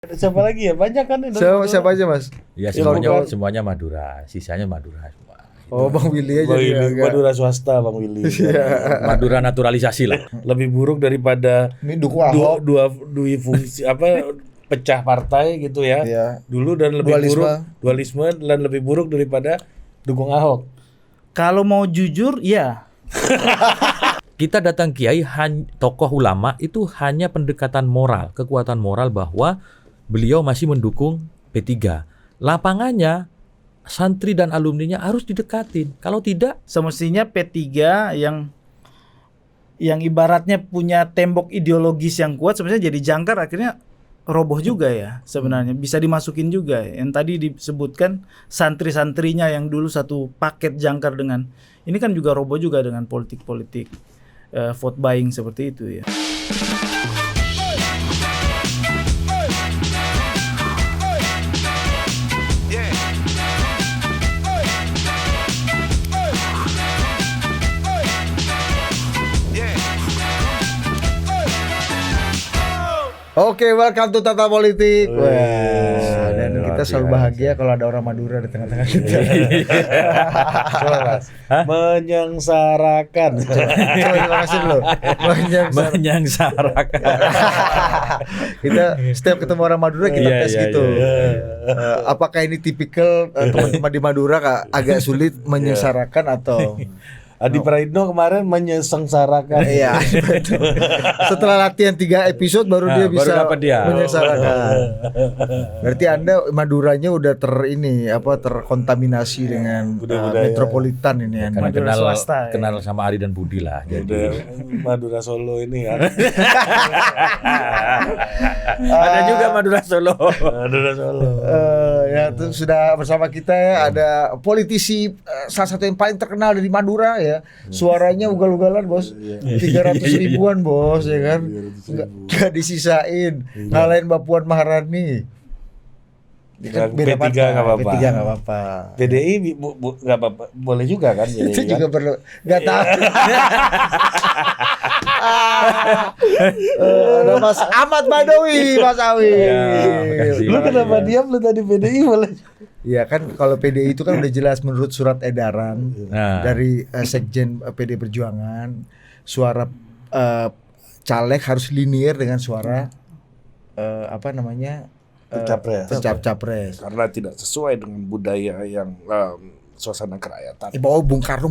Siapa lagi ya? Banyak kan ini. Siapa aja Mas? Ya semuanya Madura, sisanya Madura semua. Oh Bang Willy aja Bang dia Willy, agak. Madura swasta Bang Willy. Madura naturalisasi lah. Lebih buruk daripada Ini dukung Ahok. dua fungsi apa pecah partai gitu ya. Iya. Dulu dan lebih Dualisme. buruk dualisme dan lebih buruk daripada dukung Ahok. Kalau mau jujur, ya. Kita datang kiai tokoh ulama itu hanya pendekatan moral, kekuatan moral bahwa beliau masih mendukung P3. Lapangannya santri dan alumninya harus didekatin. Kalau tidak, Semestinya P3 yang ibaratnya punya tembok ideologis yang kuat sebenarnya jadi jangkar, akhirnya roboh juga ya sebenarnya. Bisa dimasukin juga. Yang tadi disebutkan santri-santrinya yang dulu satu paket jangkar dengan ini kan juga roboh juga dengan politik-politik vote buying seperti itu ya. Oke, welcome to Tata Politik. Wih, Wah, dan kita selalu bahagia kalau ada orang Madura di tengah-tengah kita. Coba Mas. Menyengsarakan. Coba terima kasih dulu. menyengsarakan. Kita setiap ketemu orang Madura kita Iya, tes iya, gitu. iya. Apakah ini tipikal teman-teman di Madura agak sulit menyengsarakan atau Adi Praitno kemarin menyengsarakan. iya, betul. Setelah latihan 3 episode baru Nah, dia baru bisa dapat dia. menyengsarakan. Berarti Anda Maduranya udah terkontaminasi dengan budaya. metropolitan ini Anda. Karena Madura swasta, ya. kenal sama Ari dan Budi lah. Udah Jadi Madura Solo ini ya. ada juga Madura Solo. Madura Solo. Ya itu sudah bersama kita ya ada politisi salah satu yang paling terkenal dari Madura ya, suaranya ugal-ugalan bos, 300 ribuan bos ya kan, nggak disisain, ngalahin Mbak Puan Maharani. Kan beda P3 partai, nggak apa-apa. P3 nggak apa-apa. PDI nggak apa-apa, boleh juga kan? PDI, Itu juga kan? perlu, nggak tahu. Ada Mas Ahmad Badawi, Mas Awi. makasih. Lu kenapa diam lu tadi PDI boleh? Ya kan kalau PDI itu kan udah jelas menurut surat edaran Nah. dari Sekjen PD Perjuangan, suara caleg harus linear dengan suara apa namanya Capres. Karena tidak sesuai dengan budaya yang suasana kerakyatan. bahwa Bung Karno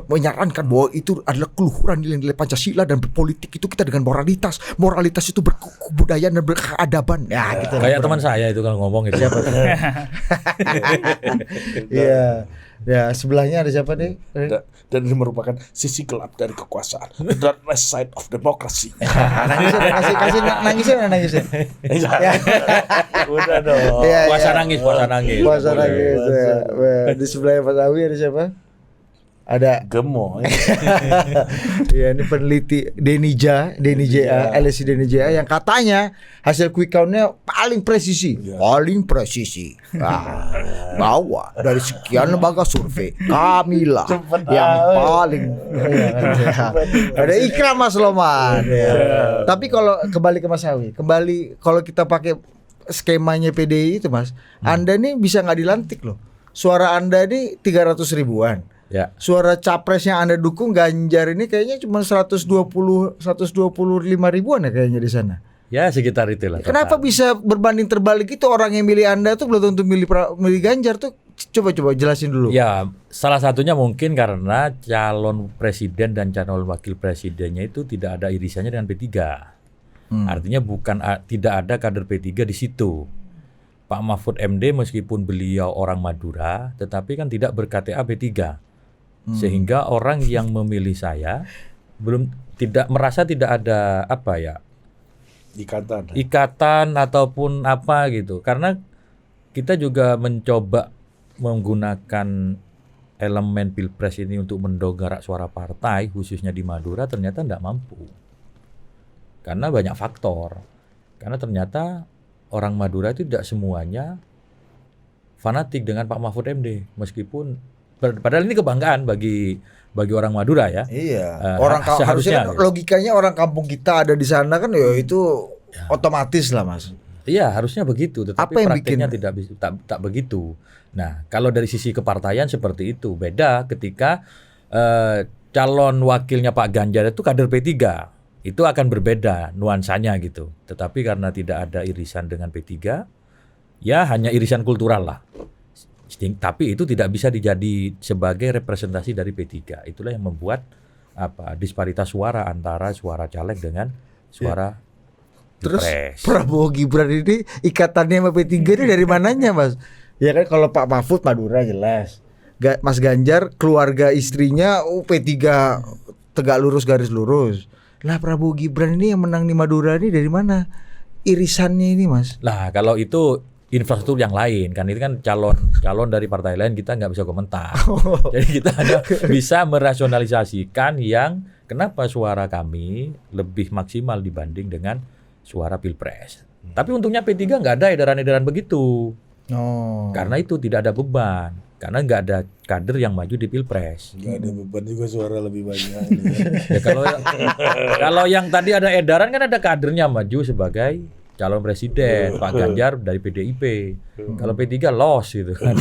menyarankan bahwa itu adalah keluhuran nilai-nilai Pancasila dan berpolitik itu kita dengan moralitas itu berkebudayaan dan berkeadaban ya gitu. Kayak teman saya itu kalau ngomong itu. Iya. Ya, sebelahnya ada siapa nih? Dan ini merupakan sisi gelap dari kekuasaan. The darkness side of democracy. Nangisnya. Ya. Udah dong. Iya, Puasa iya. nangis. Puasa nangis. Ya. Di sebelahnya Pak Awi ada siapa? Ada Gemoy. ya ini peneliti Denny JA, LSI Denny JA yang katanya hasil quick count-nya paling presisi. Bahwa dari sekian lembaga survei kamilah yang paling ada ikram Mas Loman. Ya. Tapi kalau kembali ke Mas Awi, kalau kita pakai skemanya PDI itu Mas, Anda nih bisa nggak dilantik loh. Suara Anda nih 300 ribuan. Ya. Suara capres yang Anda dukung Ganjar ini kayaknya cuma 125 ribuan ya kayaknya di sana. Ya sekitar itulah. Kenapa bisa berbanding terbalik itu, orang yang milih Anda tuh belum tentu milih Ganjar tuh? Coba jelasin dulu. Ya, salah satunya mungkin karena calon presiden dan calon wakil presidennya itu tidak ada irisannya dengan P3. Artinya tidak ada kader P3 di situ. Pak Mahfud MD meskipun beliau orang Madura, tetapi kan tidak ber-KTA P3. Sehingga orang yang memilih saya tidak merasa tidak ada ikatan ataupun apa gitu. Karena kita juga mencoba menggunakan elemen Pilpres ini untuk mendongkrak suara partai khususnya di Madura, ternyata tidak mampu. Karena banyak faktor. Karena ternyata orang Madura itu tidak semuanya fanatik dengan Pak Mahfud MD, meskipun padahal ini kebanggaan bagi orang Madura ya. Iya. Orang seharusnya harusnya logikanya orang kampung kita ada di sana kan ya itu otomatis lah Mas. Iya, harusnya begitu, tetapi Apa yang prakteknya bikin- tidak tak begitu. Nah, kalau dari sisi kepartaian seperti itu, beda ketika calon wakilnya Pak Ganjar itu kader P3. Itu akan berbeda nuansanya gitu. Tetapi karena tidak ada irisan dengan P3, ya hanya irisan kultural lah. Tapi itu tidak bisa dijadi sebagai representasi dari P3. Itulah yang membuat disparitas suara antara suara caleg dengan suara Terus Pilpres. Prabowo Gibran ini ikatannya sama P3 ini dari mananya, Mas? Ya kan kalau Pak Mahfud Madura jelas. Mas Ganjar keluarga istrinya P3 tegak lurus garis lurus. Lah Prabowo Gibran ini yang menang di Madura ini dari mana? Irisannya ini, Mas. Lah kalau itu infrastruktur yang lain kan, itu kan calon dari partai lain kita nggak bisa komentar. Jadi kita hanya bisa merasionalisasikan yang kenapa suara kami lebih maksimal dibanding dengan suara Pilpres. Tapi untungnya P3 nggak ada edaran-edaran begitu. Oh. Karena itu tidak ada beban. Karena nggak ada kader yang maju di Pilpres. Nggak ada beban juga, suara lebih banyak. Ya, kalau yang tadi ada edaran kan ada kadernya maju sebagai calon presiden, Pak Ganjar dari PDIP. Kalau P3 loss gitu kan.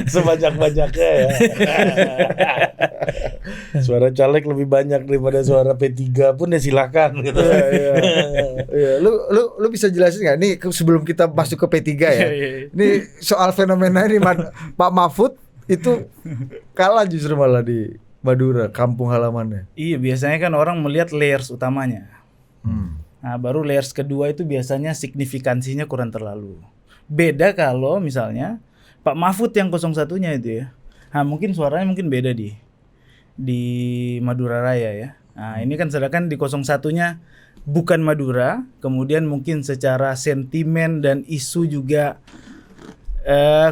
Sebanyak-banyaknya ya. Suara caleg lebih banyak daripada suara P3 pun ya silakan gitu. Iya, lu bisa jelasin nggak nih sebelum kita masuk ke P3 ya? Ini soal fenomena ini Pak Mahfud itu kalah justru malah di Madura, kampung halamannya. Iya, biasanya kan orang melihat layers utamanya. Nah, baru layers kedua itu biasanya signifikansinya kurang terlalu. Beda kalau misalnya Pak Mahfud yang 01-nya itu ya. Nah, mungkin suaranya mungkin beda di Madura Raya ya. Nah, ini kan sedangkan di 01-nya bukan Madura, kemudian mungkin secara sentimen dan isu juga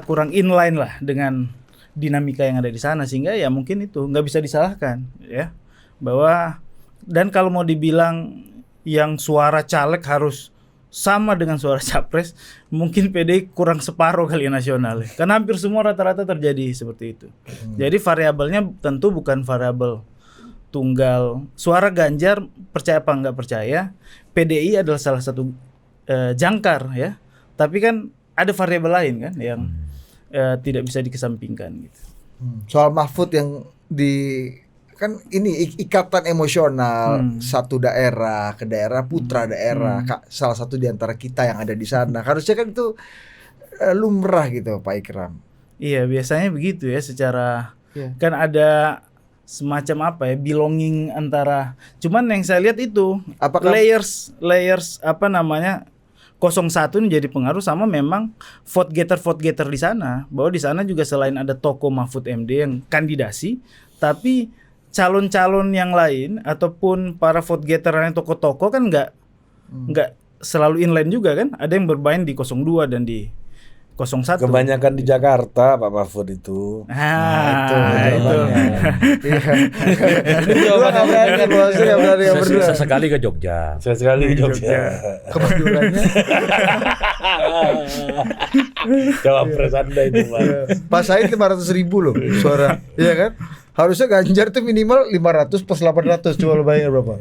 kurang inline lah dengan dinamika yang ada di sana, sehingga ya mungkin itu nggak bisa disalahkan ya. Bahwa dan kalau mau dibilang yang suara caleg harus sama dengan suara capres, mungkin PDI kurang separuh kali nasional. Karena hampir semua rata-rata terjadi seperti itu. Jadi variabelnya tentu bukan variabel tunggal. Suara Ganjar percaya apa nggak percaya, PDI adalah salah satu jangkar ya. Tapi kan ada variabel lain kan yang tidak bisa dikesampingkan gitu. Soal Mahfud yang kan ini ikatan emosional satu daerah ke daerah putra daerah, salah satu di antara kita yang ada di sana. Harusnya kan itu lumrah gitu Pak Ikram. Iya, biasanya begitu ya, secara kan ada semacam apa ya, belonging antara. Cuman yang saya lihat itu Apakah layers 01 ini jadi pengaruh sama memang vote getter di sana. Bahwa di sana juga selain ada tokoh Mahfud MD yang kandidasi, tapi calon-calon yang lain ataupun para vote getter yang tokoh-tokoh kan nggak selalu inline juga kan. Ada yang bermain di 02 dan di 01. Kebanyakan di Jakarta Pak Mahfud itu. itu. Sesekali ke Jogja. Sekali di Jogja. Kemandurannya Cawapres Anda itu Pak. Pak Said 500.000 loh suara, iya kan? Harusnya Ganjar tuh minimal 500 plus 800, coba lo bayangin berapa?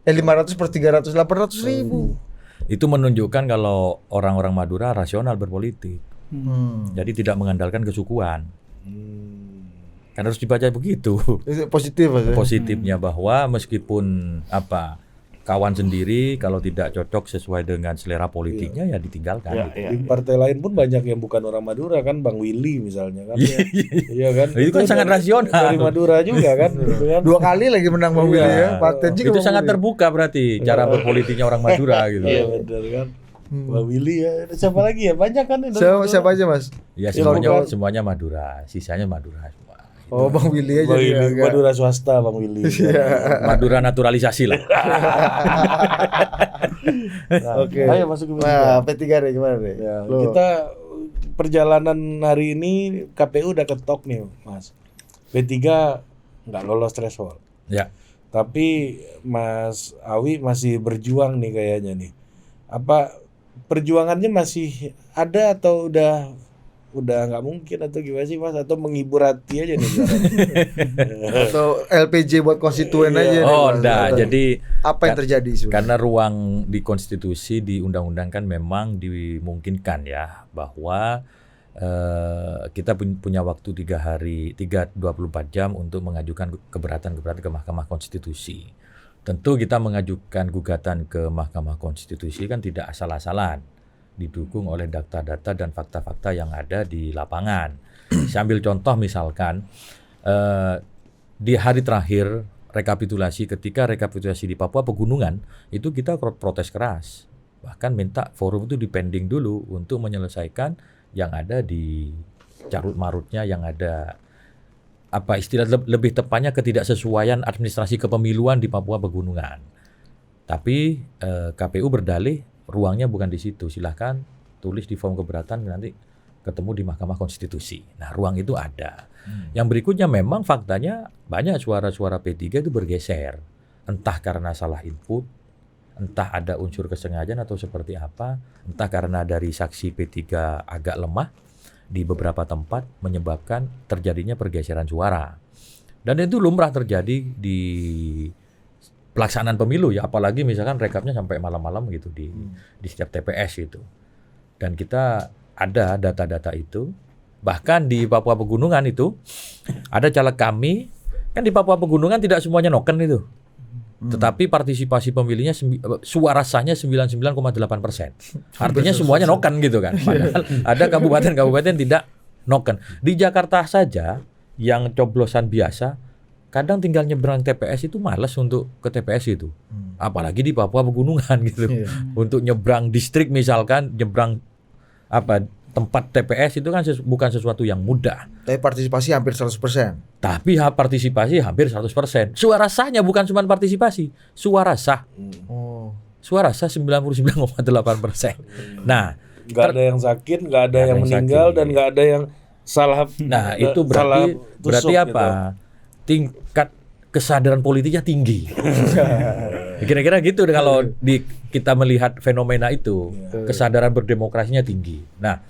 500 per 300, 800.000. Itu menunjukkan kalau orang-orang Madura rasional berpolitik. Jadi tidak mengandalkan kesukuan. Kan harus dibaca begitu. Itu positif Mas. Positifnya bahwa meskipun kawan sendiri kalau tidak cocok sesuai dengan selera politiknya ya ditinggalkan. Di partai lain pun banyak yang bukan orang Madura kan, Bang Willy misalnya kan. Iya kan. Itu kan sangat rasional. Dari Madura juga kan. Gitu kan. 2 kali lagi menang Bang Willy ya. Paten juga Itu Bang sangat Willy. terbuka berarti cara berpolitiknya orang Madura gitu. Iya benar kan. Bang Willy ya. Siapa lagi ya? Banyak kan. Siapa aja Mas? Ya semuanya Madura, sisanya Madura semua. Oh Bang Willy aja. Bang dia Willy, agak- Madura swasta Bang Willy. Madura naturalisasi lah. Oke. Ayo masuk ke Nah, P3. P3 deh gimana deh? Ya, Lo. kita perjalanan hari ini KPU udah ketok nih Mas. P3 nggak lolos threshold. Ya. Tapi Mas Awi masih berjuang nih kayaknya nih. Apa perjuangannya masih ada atau udah nggak mungkin atau gimana sih Mas? Atau menghibur hati aja nih? Atau LPJ buat konstituen aja nih, Oh, Mas? enggak. Atau Jadi apa yang terjadi sebenarnya? karena ruang di konstitusi, di undang-undang kan memang dimungkinkan ya bahwa kita punya waktu 24 jam untuk mengajukan keberatan ke Mahkamah Konstitusi. Tentu kita mengajukan gugatan ke Mahkamah Konstitusi kan tidak asal-asalan, didukung oleh data-data dan fakta-fakta yang ada di lapangan. Saya ambil contoh misalkan di hari terakhir ketika rekapitulasi di Papua Pegunungan itu kita protes keras, bahkan minta forum itu dipending dulu untuk menyelesaikan yang ada di carut marutnya, yang ada apa istilah lebih tepatnya ketidaksesuaian administrasi kepemiluan di Papua Pegunungan. Tapi KPU berdalih ruangnya bukan di situ, silahkan tulis di form keberatan nanti ketemu di Mahkamah Konstitusi. Nah, ruang itu ada. Yang berikutnya memang faktanya banyak suara-suara P3 itu bergeser. Entah karena salah input, entah ada unsur kesengajaan atau seperti apa, entah karena dari saksi P3 agak lemah di beberapa tempat menyebabkan terjadinya pergeseran suara. Dan itu lumrah terjadi di pelaksanaan pemilu ya, apalagi misalkan rekapnya sampai malam-malam gitu di setiap TPS itu. Dan kita ada data-data itu. Bahkan di Papua Pegunungan itu ada caleg kami, kan di Papua Pegunungan tidak semuanya noken itu. Tetapi partisipasi pemilihnya suara sahnya 99,8%. Artinya semuanya noken gitu kan. Padahal ada kabupaten-kabupaten tidak noken. Di Jakarta saja yang coblosan biasa kadang tinggal nyebrang TPS itu malas untuk ke TPS itu. Apalagi di Papua Pegunungan gitu. Untuk nyebrang distrik misalkan, nyebrang tempat TPS itu kan bukan sesuatu yang mudah. Tapi partisipasi hampir 100%. Tapi partisipasi hampir 100%. Suara sahnya bukan cuma partisipasi, suara sah. Suara sah 99,8%. Nah, nggak ada yang sakit, nggak ada yang meninggal, dan nggak ada yang salah. Nah, itu berarti apa? Tingkat kesadaran politiknya tinggi. Kira-kira gitu kalau kita melihat fenomena itu, kesadaran berdemokrasinya tinggi. Nah,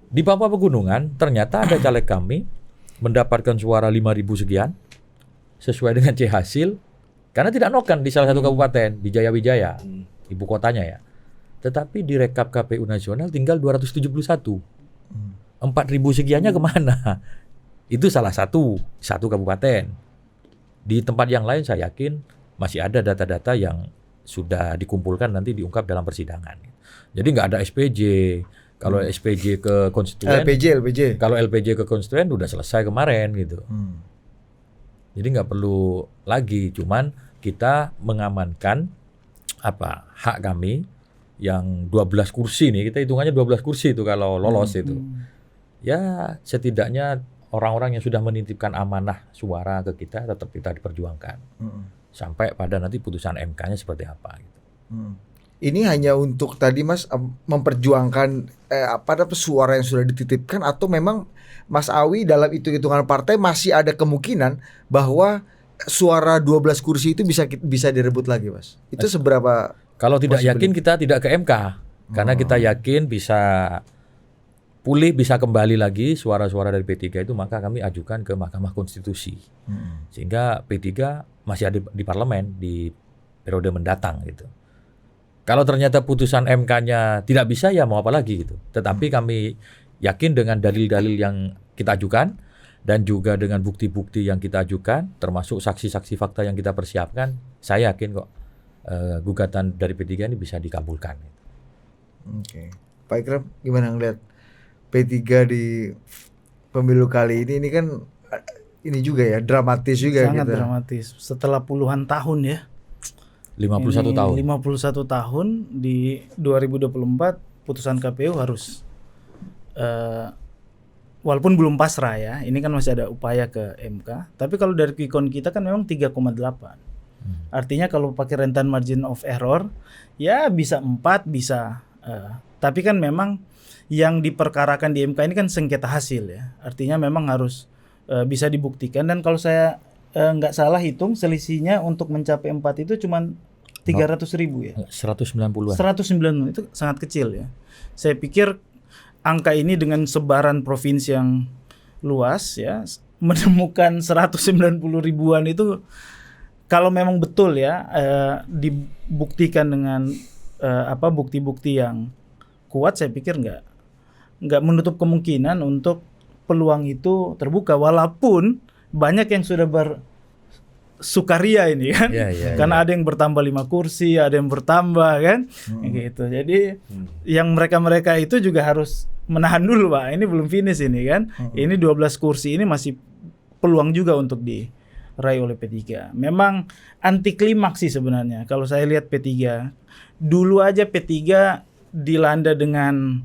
di Papua Pegunungan ternyata ada caleg kami mendapatkan suara 5.000 sekian sesuai dengan C hasil karena tidak noken di salah satu kabupaten di Jayawijaya, ibu kotanya ya. Tetapi di rekap KPU nasional tinggal 271. 4.000 sekiannya kemana? Itu salah satu kabupaten. Di tempat yang lain saya yakin masih ada data-data yang sudah dikumpulkan nanti diungkap dalam persidangan. Jadi nggak ada SPJ. Kalau SPJ ke konstituen, LPJ. Kalau LPJ ke konstituen udah selesai kemarin gitu. Jadi nggak perlu lagi. Cuman kita mengamankan hak kami yang 12 kursi nih. Kita hitungannya 12 kursi itu kalau lolos itu. Ya setidaknya orang-orang yang sudah menitipkan amanah suara ke kita tetap kita diperjuangkan. Sampai pada nanti putusan MK-nya seperti apa gitu. Ini hanya untuk tadi Mas memperjuangkan suara yang sudah dititipkan, atau memang Mas Awi dalam hitung-hitungan partai masih ada kemungkinan bahwa suara 12 kursi itu bisa direbut lagi, Mas? Itu seberapa? Kalau tidak yakin kita tidak ke MK. Karena kita yakin bisa pulih, bisa kembali lagi suara-suara dari P3 itu, maka kami ajukan ke Mahkamah Konstitusi. Sehingga P3 masih ada di parlemen di periode mendatang gitu. Kalau ternyata putusan MK-nya tidak bisa, ya mau apa lagi gitu. Tetapi kami yakin dengan dalil-dalil yang kita ajukan dan juga dengan bukti-bukti yang kita ajukan, termasuk saksi-saksi fakta yang kita persiapkan, saya yakin kok gugatan dari P3 ini bisa dikabulkan. Oke. Pak Ikram, gimana ngeliat P3 di pemilu kali ini? Ini kan ini juga ya, dramatis juga. Sangat gitu. Dramatis. Setelah puluhan tahun ya. 51 tahun. 51 tahun di 2024 putusan KPU harus walaupun belum pasrah ya. Ini kan masih ada upaya ke MK. Tapi kalau dari quick count kita kan memang 3,8. Artinya kalau pakai rentan margin of error ya bisa 4, bisa tapi kan memang yang diperkarakan di MK ini kan sengketa hasil ya. Artinya memang harus bisa dibuktikan, dan kalau saya nggak salah hitung selisihnya untuk mencapai 4 itu cuman 300.000 ya. 190-an. 190 itu sangat kecil ya. Saya pikir angka ini dengan sebaran provinsi yang luas ya, menemukan 190 ribuan itu kalau memang betul ya dibuktikan dengan bukti-bukti yang kuat, saya pikir nggak menutup kemungkinan untuk peluang itu terbuka, walaupun banyak yang sudah bersukaria ini kan, karena ada yang bertambah 5 kursi, ada yang bertambah kan, gitu. Jadi yang mereka itu juga harus menahan dulu, Pak. Ini belum finish ini kan. Ini 12 kursi ini masih peluang juga untuk diraih oleh P3. Memang anti klimaks sih sebenarnya. Kalau saya lihat P3, dulu aja P3 dilanda dengan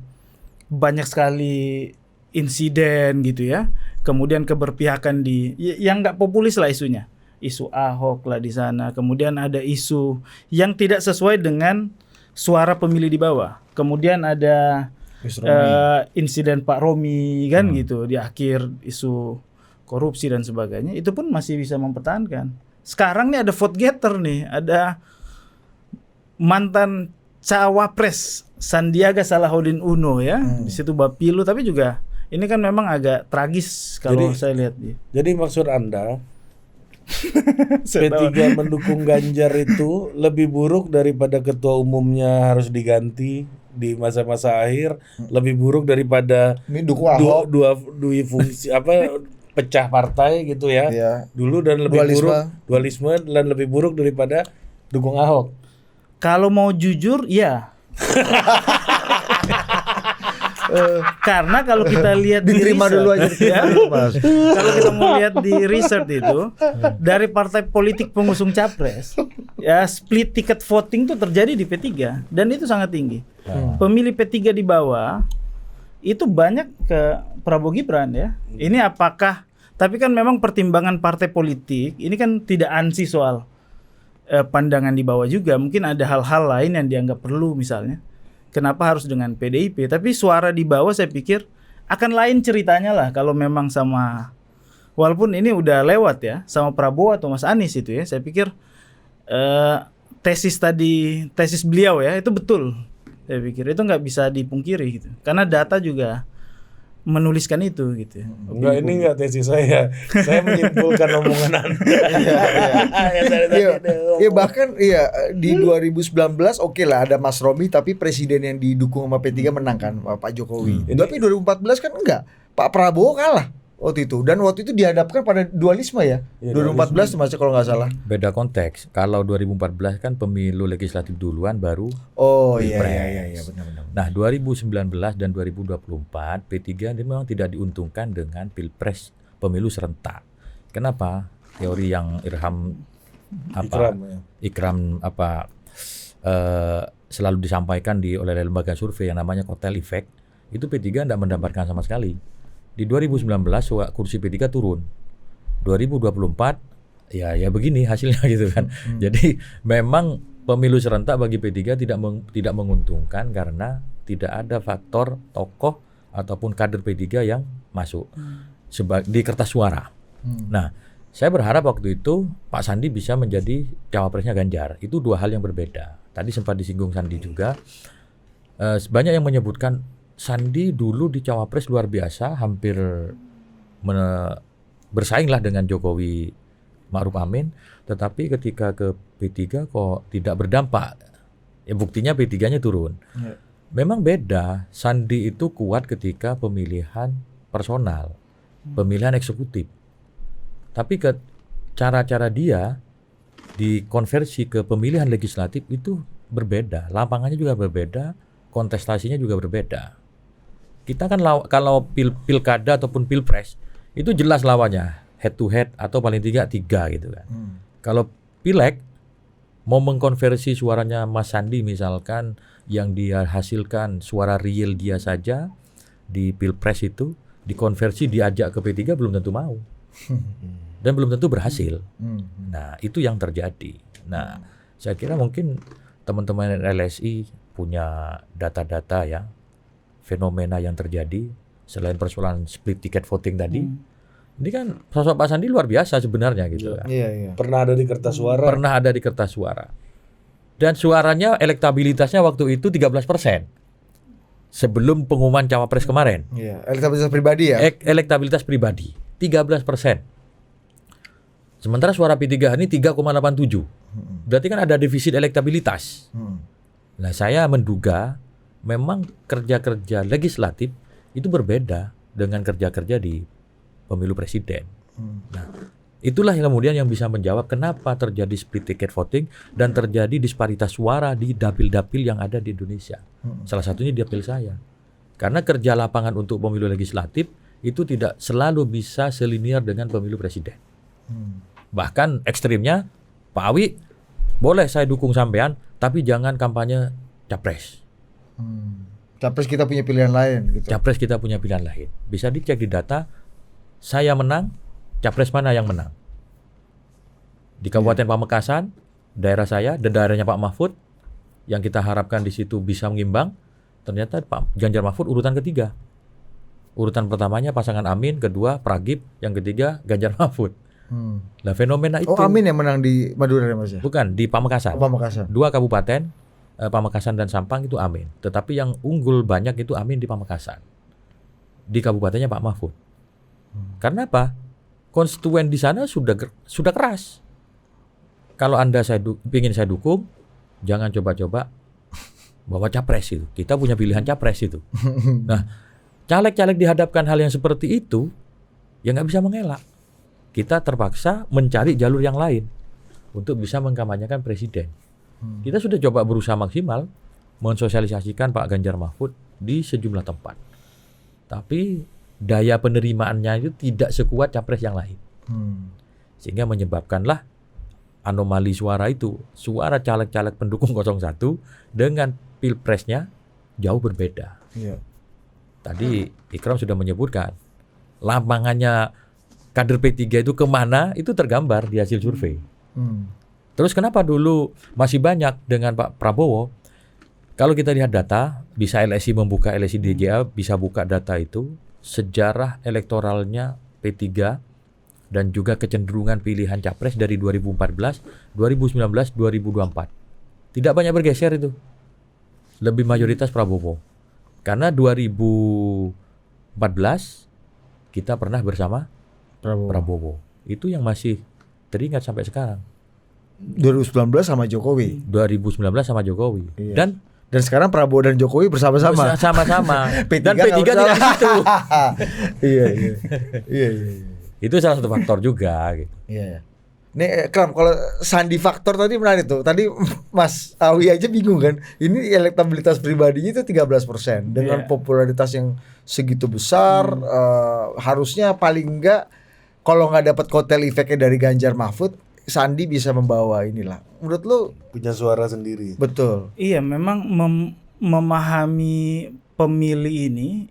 banyak sekali insiden gitu ya. Kemudian keberpihakan yang nggak populis lah isunya. Isu Ahok lah di sana. Kemudian ada isu yang tidak sesuai dengan suara pemilih di bawah. Kemudian ada insiden Pak Romi kan gitu di akhir, isu korupsi dan sebagainya, itu pun masih bisa mempertahankan. Sekarang nih ada vote getter nih, ada mantan cawapres Sandiaga Salahuddin Uno ya, di situ Bapilu, tapi juga ini kan memang agak tragis kalau saya lihat. Jadi maksud Anda P3 mendukung Ganjar itu lebih buruk daripada ketua umumnya harus diganti di masa-masa akhir, lebih buruk daripada dua fungsi pecah partai gitu ya. Dulu dan lebih dualisme dan lebih buruk daripada dukung Ahok. Kalau mau jujur ya. Karena kalau kita lihat diterima dulu aja ya, kalau kita mau lihat di research itu dari partai politik pengusung capres ya, split ticket voting itu terjadi di P3 dan itu sangat tinggi. Pemilih P3 di bawah itu banyak ke Prabowo Gibran ya. Ini apakah, tapi kan memang pertimbangan partai politik ini kan tidak ansi soal pandangan di bawah juga. Mungkin ada hal-hal lain yang dianggap perlu, misalnya kenapa harus dengan PDIP? Tapi suara di bawah saya pikir akan lain ceritanya lah kalau memang sama, walaupun ini udah lewat ya, sama Prabowo atau Mas Anies itu ya. Saya pikir tesis beliau ya itu betul. Saya pikir itu nggak bisa dipungkiri gitu. Karena data juga menuliskan itu gitu. Enggak, ini enggak tesis saya. Saya menyimpulkan omongan Anda. Iya, bahkan di 2019 oke lah ada Mas Romi, tapi presiden yang didukung sama P3 menang kan, Pak Jokowi. Tapi 2014 kan enggak. Pak Prabowo kalah waktu itu, dan waktu itu dihadapkan pada dualisme ya. 2014 masih kalau nggak salah. Beda konteks. Kalau 2014 kan pemilu legislatif duluan baru. Iya benar-benar. Nah, 2019 dan 2024 P3 memang tidak diuntungkan dengan Pilpres pemilu serentak. Kenapa? Teori yang Ikram selalu disampaikan oleh lembaga survei yang namanya kotel effect, itu P3 tidak mendapatkan sama sekali. Di 2019 kursi P3 turun. 2024 ya begini hasilnya gitu kan. Jadi memang pemilu serentak bagi P3 tidak menguntungkan karena tidak ada faktor tokoh ataupun kader P3 yang masuk di kertas suara. Nah, saya berharap waktu itu Pak Sandi bisa menjadi cawapresnya Ganjar. Itu dua hal yang berbeda. Tadi sempat disinggung Sandi juga. Banyak yang menyebutkan Sandi dulu di cawapres luar biasa, hampir bersainglah dengan Jokowi Ma'ruf Amin, tetapi ketika ke P3 kok tidak berdampak. Ya buktinya P3-nya turun. Memang beda, Sandi itu kuat ketika pemilihan personal, pemilihan eksekutif. Tapi cara-cara dia dikonversi ke pemilihan legislatif itu berbeda, lapangannya juga berbeda, kontestasinya juga berbeda. Kita kan kalau pilkada ataupun pilpres itu jelas lawannya head to head atau paling tiga gitu kan. Kalau pileg mau mengkonversi suaranya Mas Sandi misalkan yang dia hasilkan suara real dia saja di pilpres itu dikonversi diajak ke P3 belum tentu mau dan belum tentu berhasil. Nah itu yang terjadi. Nah saya kira mungkin teman-teman LSI punya data-data ya, fenomena yang terjadi selain persoalan split ticket voting tadi. Ini kan sosok Pak Sandi luar biasa sebenarnya gitu kan. Pernah ada di kertas suara. Pernah ada di kertas suara. Dan suaranya elektabilitasnya waktu itu 13%. sebelum pengumuman cawapres kemarin. Iya, elektabilitas pribadi ya. Elektabilitas pribadi 13%. Sementara suara P3 ini 3,87. Berarti kan ada defisit elektabilitas. Nah, saya menduga memang kerja-kerja legislatif itu berbeda dengan kerja-kerja di pemilu presiden. Nah, itulah yang kemudian yang bisa menjawab kenapa terjadi split ticket voting dan terjadi disparitas suara di dapil-dapil yang ada di Indonesia. Salah satunya di dapil saya. Karena kerja lapangan untuk pemilu legislatif itu tidak selalu bisa selinier dengan pemilu presiden. Bahkan ekstrimnya, Pak Awi, boleh saya dukung sampean, tapi jangan kampanye capres. Capres kita punya pilihan lain gitu. Capres kita punya pilihan lain. Bisa dicek di data, saya menang, capres mana yang menang. Di Kabupaten Pamekasan, daerah saya dan daerahnya Pak Mahfud, yang kita harapkan di situ bisa mengimbang, ternyata Pak Ganjar Mahfud urutan ketiga. Urutan pertamanya pasangan Amin, kedua Pragib, yang ketiga Ganjar Mahfud. Nah, fenomena itu. Oh, Amin yang menang di Madura ya Mas ya? Bukan, di Pamekasan. Pamekasan. 2 kabupaten, Pamekasan dan Sampang itu Amin. Tetapi yang unggul banyak itu Amin di Pamekasan. Di kabupatennya Pak Mahfud. Karena apa? Konstituen di sana sudah keras. Kalau Anda ingin saya dukung, jangan coba-coba bawa capres itu. Kita punya pilihan capres itu. Nah, caleg-caleg dihadapkan hal yang seperti itu, ya nggak bisa mengelak. Kita terpaksa mencari jalur yang lain untuk bisa mengkampanyekan presiden. Kita sudah coba berusaha maksimal mensosialisasikan Pak Ganjar Mahfud di sejumlah tempat. Tapi daya penerimaannya itu tidak sekuat capres yang lain. Sehingga menyebabkanlah anomali suara itu. Suara caleg-caleg pendukung 01 dengan pilpresnya jauh berbeda. Iya. Tadi Ikram sudah menyebutkan lapangannya kader P3 itu kemana itu tergambar di hasil survei. Terus kenapa dulu masih banyak dengan Pak Prabowo? Kalau kita lihat data, bisa LSI membuka, LSI DJA bisa buka data itu, sejarah elektoralnya P3 dan juga kecenderungan pilihan capres dari 2014, 2019, 2024. Tidak banyak bergeser itu. Lebih mayoritas Prabowo. Karena 2014 kita pernah bersama Prabowo. Itu yang masih teringat sampai sekarang. 2019 sama Jokowi. 2019 sama Jokowi. Iya. Dan sekarang Prabowo dan Jokowi bersama-sama. Sama-sama. P3 dan P3 tidak di situ. Iya. Itu salah satu faktor juga gitu. Iya. Nih, Kram, kalau sandi faktor tadi menarik tuh. Tadi Mas Awi aja bingung kan. Ini elektabilitas pribadinya itu 13% dengan popularitas yang segitu besar, harusnya paling enggak kalau nggak dapat kotel efeknya dari Ganjar Mahfud, Sandi bisa membawa inilah. Menurut lu punya suara sendiri. Betul. Iya, memang memahami pemilih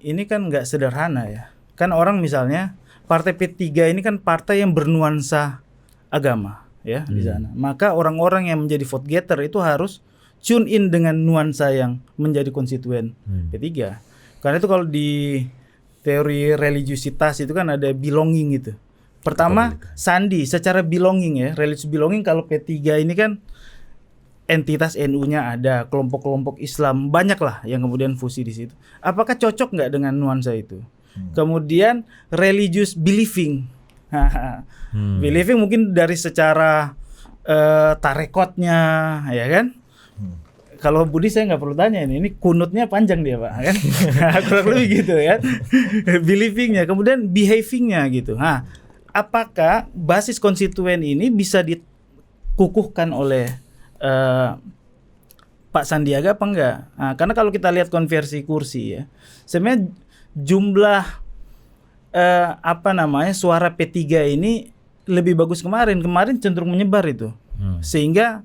ini kan nggak sederhana ya. Kan orang misalnya Partai P3 ini kan partai yang bernuansa agama ya di sana. Maka orang-orang yang menjadi vote getter itu harus tune in dengan nuansa yang menjadi konstituen P3. Karena itu kalau di teori religiusitas itu kan ada belonging gitu. Pertama, Sandi secara belonging ya, religious belonging kalau P3 ini kan entitas NU-nya ada, kelompok-kelompok Islam banyak lah yang kemudian fusi di situ. Apakah cocok nggak dengan nuansa itu? Kemudian religious believing. Believing mungkin dari secara tarekotnya ya kan. Kalau Budi saya nggak perlu tanya ini kunutnya panjang dia Pak kan. Kurang lebih gitu ya. Believingnya, kemudian behavingnya gitu. Apakah basis konstituen ini bisa dikukuhkan oleh Pak Sandiaga apa enggak? Karena kalau kita lihat konversi kursi ya, sebenarnya jumlah suara P3 ini lebih bagus kemarin cenderung menyebar itu, sehingga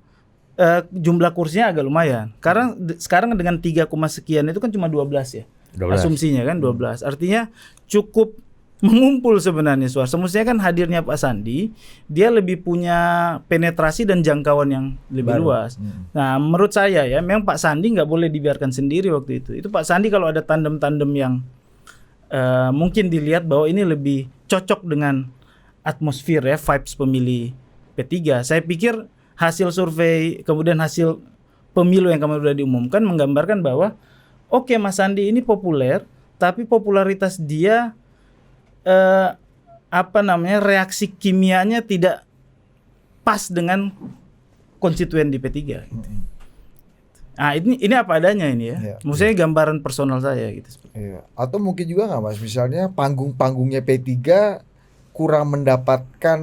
jumlah kursinya agak lumayan. Karena sekarang dengan 3, sekian itu kan cuma 12 ya, 12. Asumsinya kan 12, artinya cukup mengumpul sebenarnya suara. Semestinya kan hadirnya Pak Sandi, dia lebih punya penetrasi dan jangkauan yang lebih luas. Nah, menurut saya ya, memang Pak Sandi nggak boleh dibiarkan sendiri waktu itu. Itu Pak Sandi kalau ada tandem-tandem yang mungkin dilihat bahwa ini lebih cocok dengan atmosfer ya, vibes pemilih P3. Saya pikir hasil survei kemudian hasil pemilu yang kemarin sudah diumumkan menggambarkan bahwa oke, Mas Sandi ini populer, tapi popularitas dia reaksi kimianya tidak pas dengan konstituen di P3. Gitu. Nah, ini apa adanya ini ya. Iya. Maksudnya gambaran personal saya gitu. Iya. Atau mungkin juga nggak Mas, misalnya panggung-panggungnya P3 kurang mendapatkan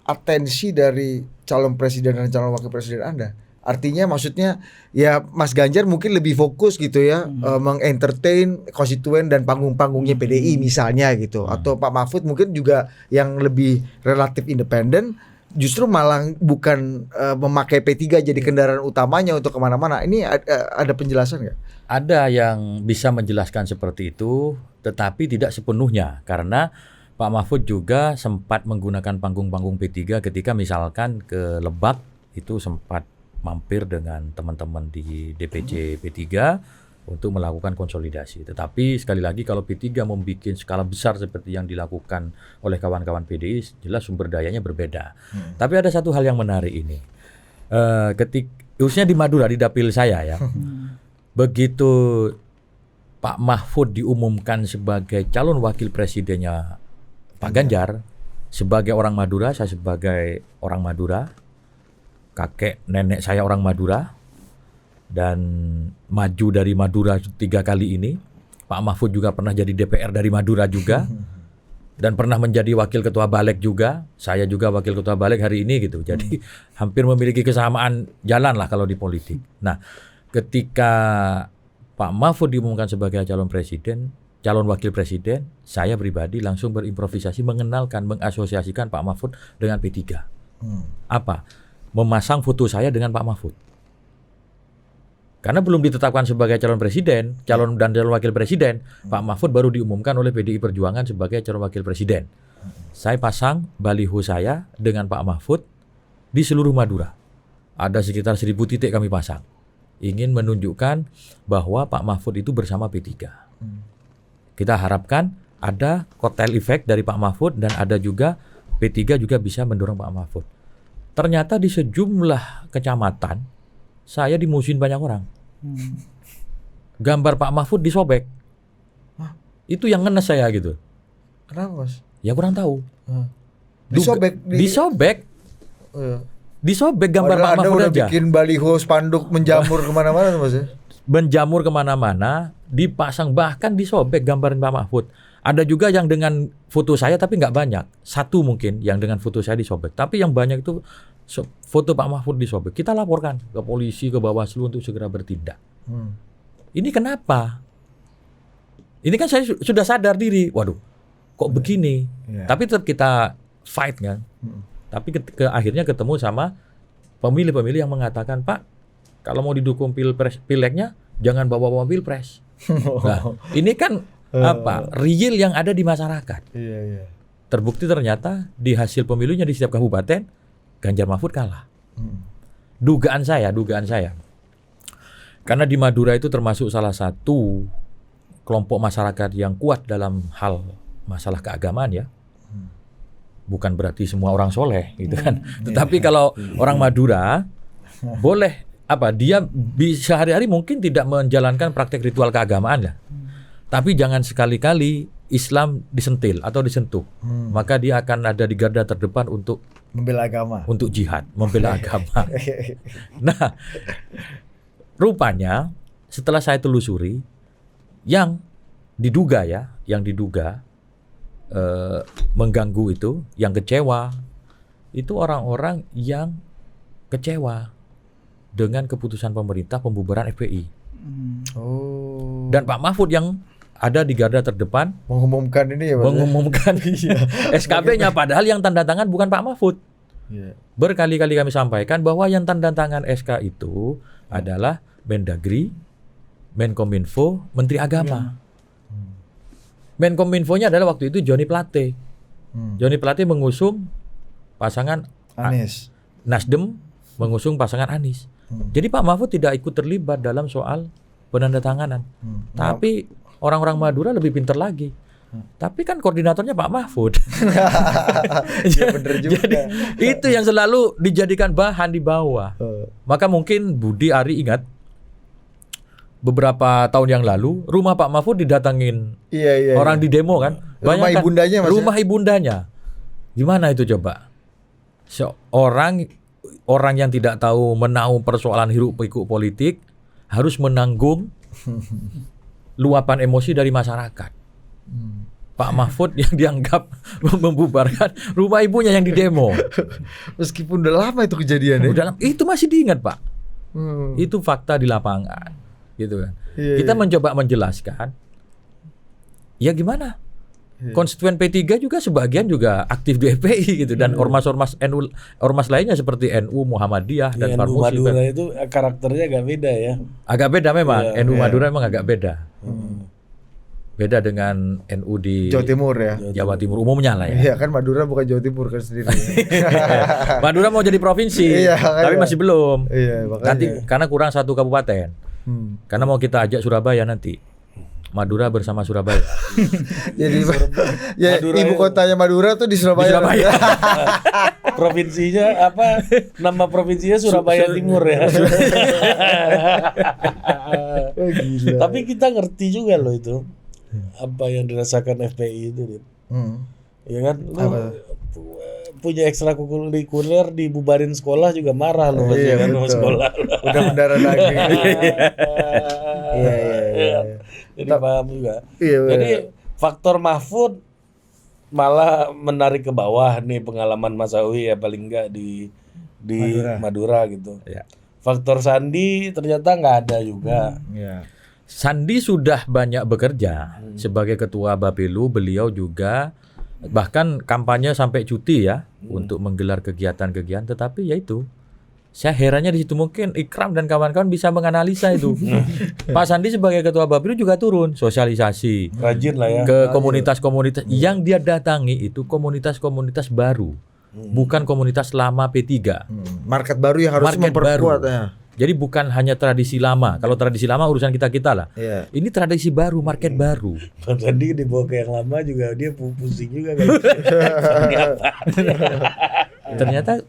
atensi dari calon presiden dan calon wakil presiden Anda. Artinya maksudnya ya Mas Ganjar mungkin lebih fokus gitu ya mengentertain konstituen dan panggung-panggungnya PDI misalnya gitu. Atau Pak Mahfud mungkin juga yang lebih relatif independen justru malah bukan memakai P3 jadi kendaraan utamanya untuk kemana-mana. Ini ada penjelasan nggak? Ada yang bisa menjelaskan seperti itu, tetapi tidak sepenuhnya karena Pak Mahfud juga sempat menggunakan panggung-panggung P3 ketika misalkan ke Lebak itu sempat mampir dengan teman-teman di DPC P3 untuk melakukan konsolidasi. Tetapi sekali lagi kalau P3 membuat skala besar seperti yang dilakukan oleh kawan-kawan PDI, jelas sumber dayanya berbeda. Tapi ada satu hal yang menarik ini. Khususnya di Madura, di dapil saya ya. Begitu Pak Mahfud diumumkan sebagai calon wakil presidennya Pak Ganjar, sebagai orang Madura, saya sebagai orang Madura, kakek nenek saya orang Madura, dan maju dari Madura 3 kali ini. Pak Mahfud juga pernah jadi DPR dari Madura juga, dan pernah menjadi wakil ketua Balik juga. Saya juga wakil ketua Balik hari ini gitu. Jadi hampir memiliki kesamaan jalan lah kalau di politik. Nah, ketika Pak Mahfud diumumkan sebagai calon presiden, calon wakil presiden, saya pribadi langsung berimprovisasi mengenalkan, mengasosiasikan Pak Mahfud dengan P3. Apa? Memasang foto saya dengan Pak Mahfud. Karena belum ditetapkan sebagai calon presiden, calon wakil presiden, Pak Mahfud baru diumumkan oleh PDI Perjuangan sebagai calon wakil presiden. Saya pasang baliho saya dengan Pak Mahfud di seluruh Madura. Ada sekitar 1.000 titik kami pasang. Ingin menunjukkan bahwa Pak Mahfud itu bersama P3. Kita harapkan ada kotel efek dari Pak Mahfud dan ada juga P3 juga bisa mendorong Pak Mahfud. Ternyata di sejumlah kecamatan saya dimusuhin banyak orang. Gambar Pak Mahfud disobek. Itu yang ngenes saya gitu. Kenapa Mas? Ya kurang tahu. Disobek. Disobek gambar Pak Anda Mahfud udah aja. bikin baliho spanduk menjamur kemana-mana Mas ya? Menjamur kemana-mana, dipasang, bahkan disobek gambaran Pak Mahfud. Ada juga yang dengan foto saya tapi nggak banyak. Satu mungkin yang dengan foto saya disobek. Tapi yang banyak itu foto Pak Mahfud disobek. Kita laporkan ke polisi, ke Bawaslu untuk segera bertindak. Ini kenapa? Ini kan saya sudah sadar diri. Waduh, kok begini? Tapi tetap kita fight kan. Tapi akhirnya ketemu sama pemilih-pemilih yang mengatakan, Pak, kalau mau didukung pileknya, jangan bawa-bawa pilpres. Nah, ini kan real yang ada di masyarakat. Terbukti ternyata di hasil pemilunya di setiap kabupaten Ganjar Mahfud kalah. Dugaan saya. Karena di Madura itu termasuk salah satu kelompok masyarakat yang kuat dalam hal masalah keagamaan ya. Bukan berarti semua orang soleh gitu kan. Tetapi kalau orang Madura boleh dia bisa sehari-hari mungkin tidak menjalankan praktek ritual keagamaan ya. Tapi jangan sekali-kali Islam disentil atau disentuh. Maka dia akan ada di garda terdepan untuk membela agama. Untuk jihad, membela agama. Nah, rupanya setelah saya telusuri yang diduga mengganggu itu, yang kecewa itu orang-orang yang kecewa dengan keputusan pemerintah pembubaran FPI. Dan Pak Mahfud yang ada di garda terdepan mengumumkan ini ya Pak. Mengumumkan SKB-nya padahal yang tanda tangan bukan Pak Mahfud. Berkali-kali kami sampaikan bahwa yang tanda tangan SK itu adalah Mendagri, Menkominfo, Menteri Agama. Menkominfo-nya adalah waktu itu Johnny Plate. Johnny Plate mengusung pasangan Anies. Nasdem mengusung pasangan Anies. Jadi Pak Mahfud tidak ikut terlibat dalam soal penandatanganan. Tapi orang-orang Madura lebih pintar lagi. Tapi kan koordinatornya Pak Mahfud. Ya bener juga. Jadi itu yang selalu dijadikan bahan di bawah. Maka mungkin Budi Ari ingat beberapa tahun yang lalu rumah Pak Mahfud didatangin orang di demo kan. Rumah ibundanya maksudnya? Rumah ibundanya. Gimana itu coba? Orang yang tidak tahu menahu persoalan hiruk-pikuk politik harus menanggung luapan emosi dari masyarakat. Pak Mahfud yang dianggap membubarkan rumah ibunya yang didemo. Meskipun udah lama itu kejadiannya. Itu masih diingat, Pak. Itu fakta di lapangan, gitu kan. Kita mencoba menjelaskan. Ya gimana? Konstituen P3 juga sebagian juga aktif di FPI gitu, dan ormas-ormas NU, ormas lainnya seperti NU Muhammadiyah dan NU Parmusi. Madura itu karakternya agak beda ya. Agak beda memang. NU Madura memang agak beda. Beda dengan NU di Jawa Timur ya. Jawa Timur umumnya lah ya. Iya kan Madura bukan Jawa Timur kan sendiri. Madura mau jadi provinsi, tapi masih belum. Iya, makanya. Nanti karena kurang 1 kabupaten. Karena mau kita ajak Surabaya nanti. Madura bersama Surabaya. Jadi ya, ibu kotanya Madura tuh di Surabaya. Provinsinya apa? Nama provinsinya Surabaya Timur ya. Gila. Tapi kita ngerti juga loh itu. Apa yang dirasakan FPI itu, ya kan? Lu punya ekstrakurikuler dibubarin sekolah juga marah loh, kan sama sekolah. Udah mendarah lagi. Iya. Jadi paham juga. Iya, jadi faktor Mahfud malah menarik ke bawah nih pengalaman Mas Awi ya, paling enggak di Madura gitu. Ya. Faktor Sandi ternyata nggak ada juga. Sandi sudah banyak bekerja sebagai ketua Bapelu. Beliau juga bahkan kampanye sampai cuti ya untuk menggelar kegiatan-kegiatan. Tetapi ya itu, saya herannya di situ, mungkin Ikram dan kawan-kawan bisa menganalisa itu. Pak Sandi sebagai ketua Bapelu juga turun sosialisasi, Rajin lah ya. ke komunitas-komunitas yang dia datangi itu komunitas-komunitas baru, bukan komunitas lama P3. Market baru yang harus memperkuat ya. Jadi bukan hanya tradisi lama. Kalau tradisi lama urusan kita lah. Iya. Ini tradisi baru, market baru. Bang Sandi dibawa ke yang lama juga dia pusing juga kan. Ternyata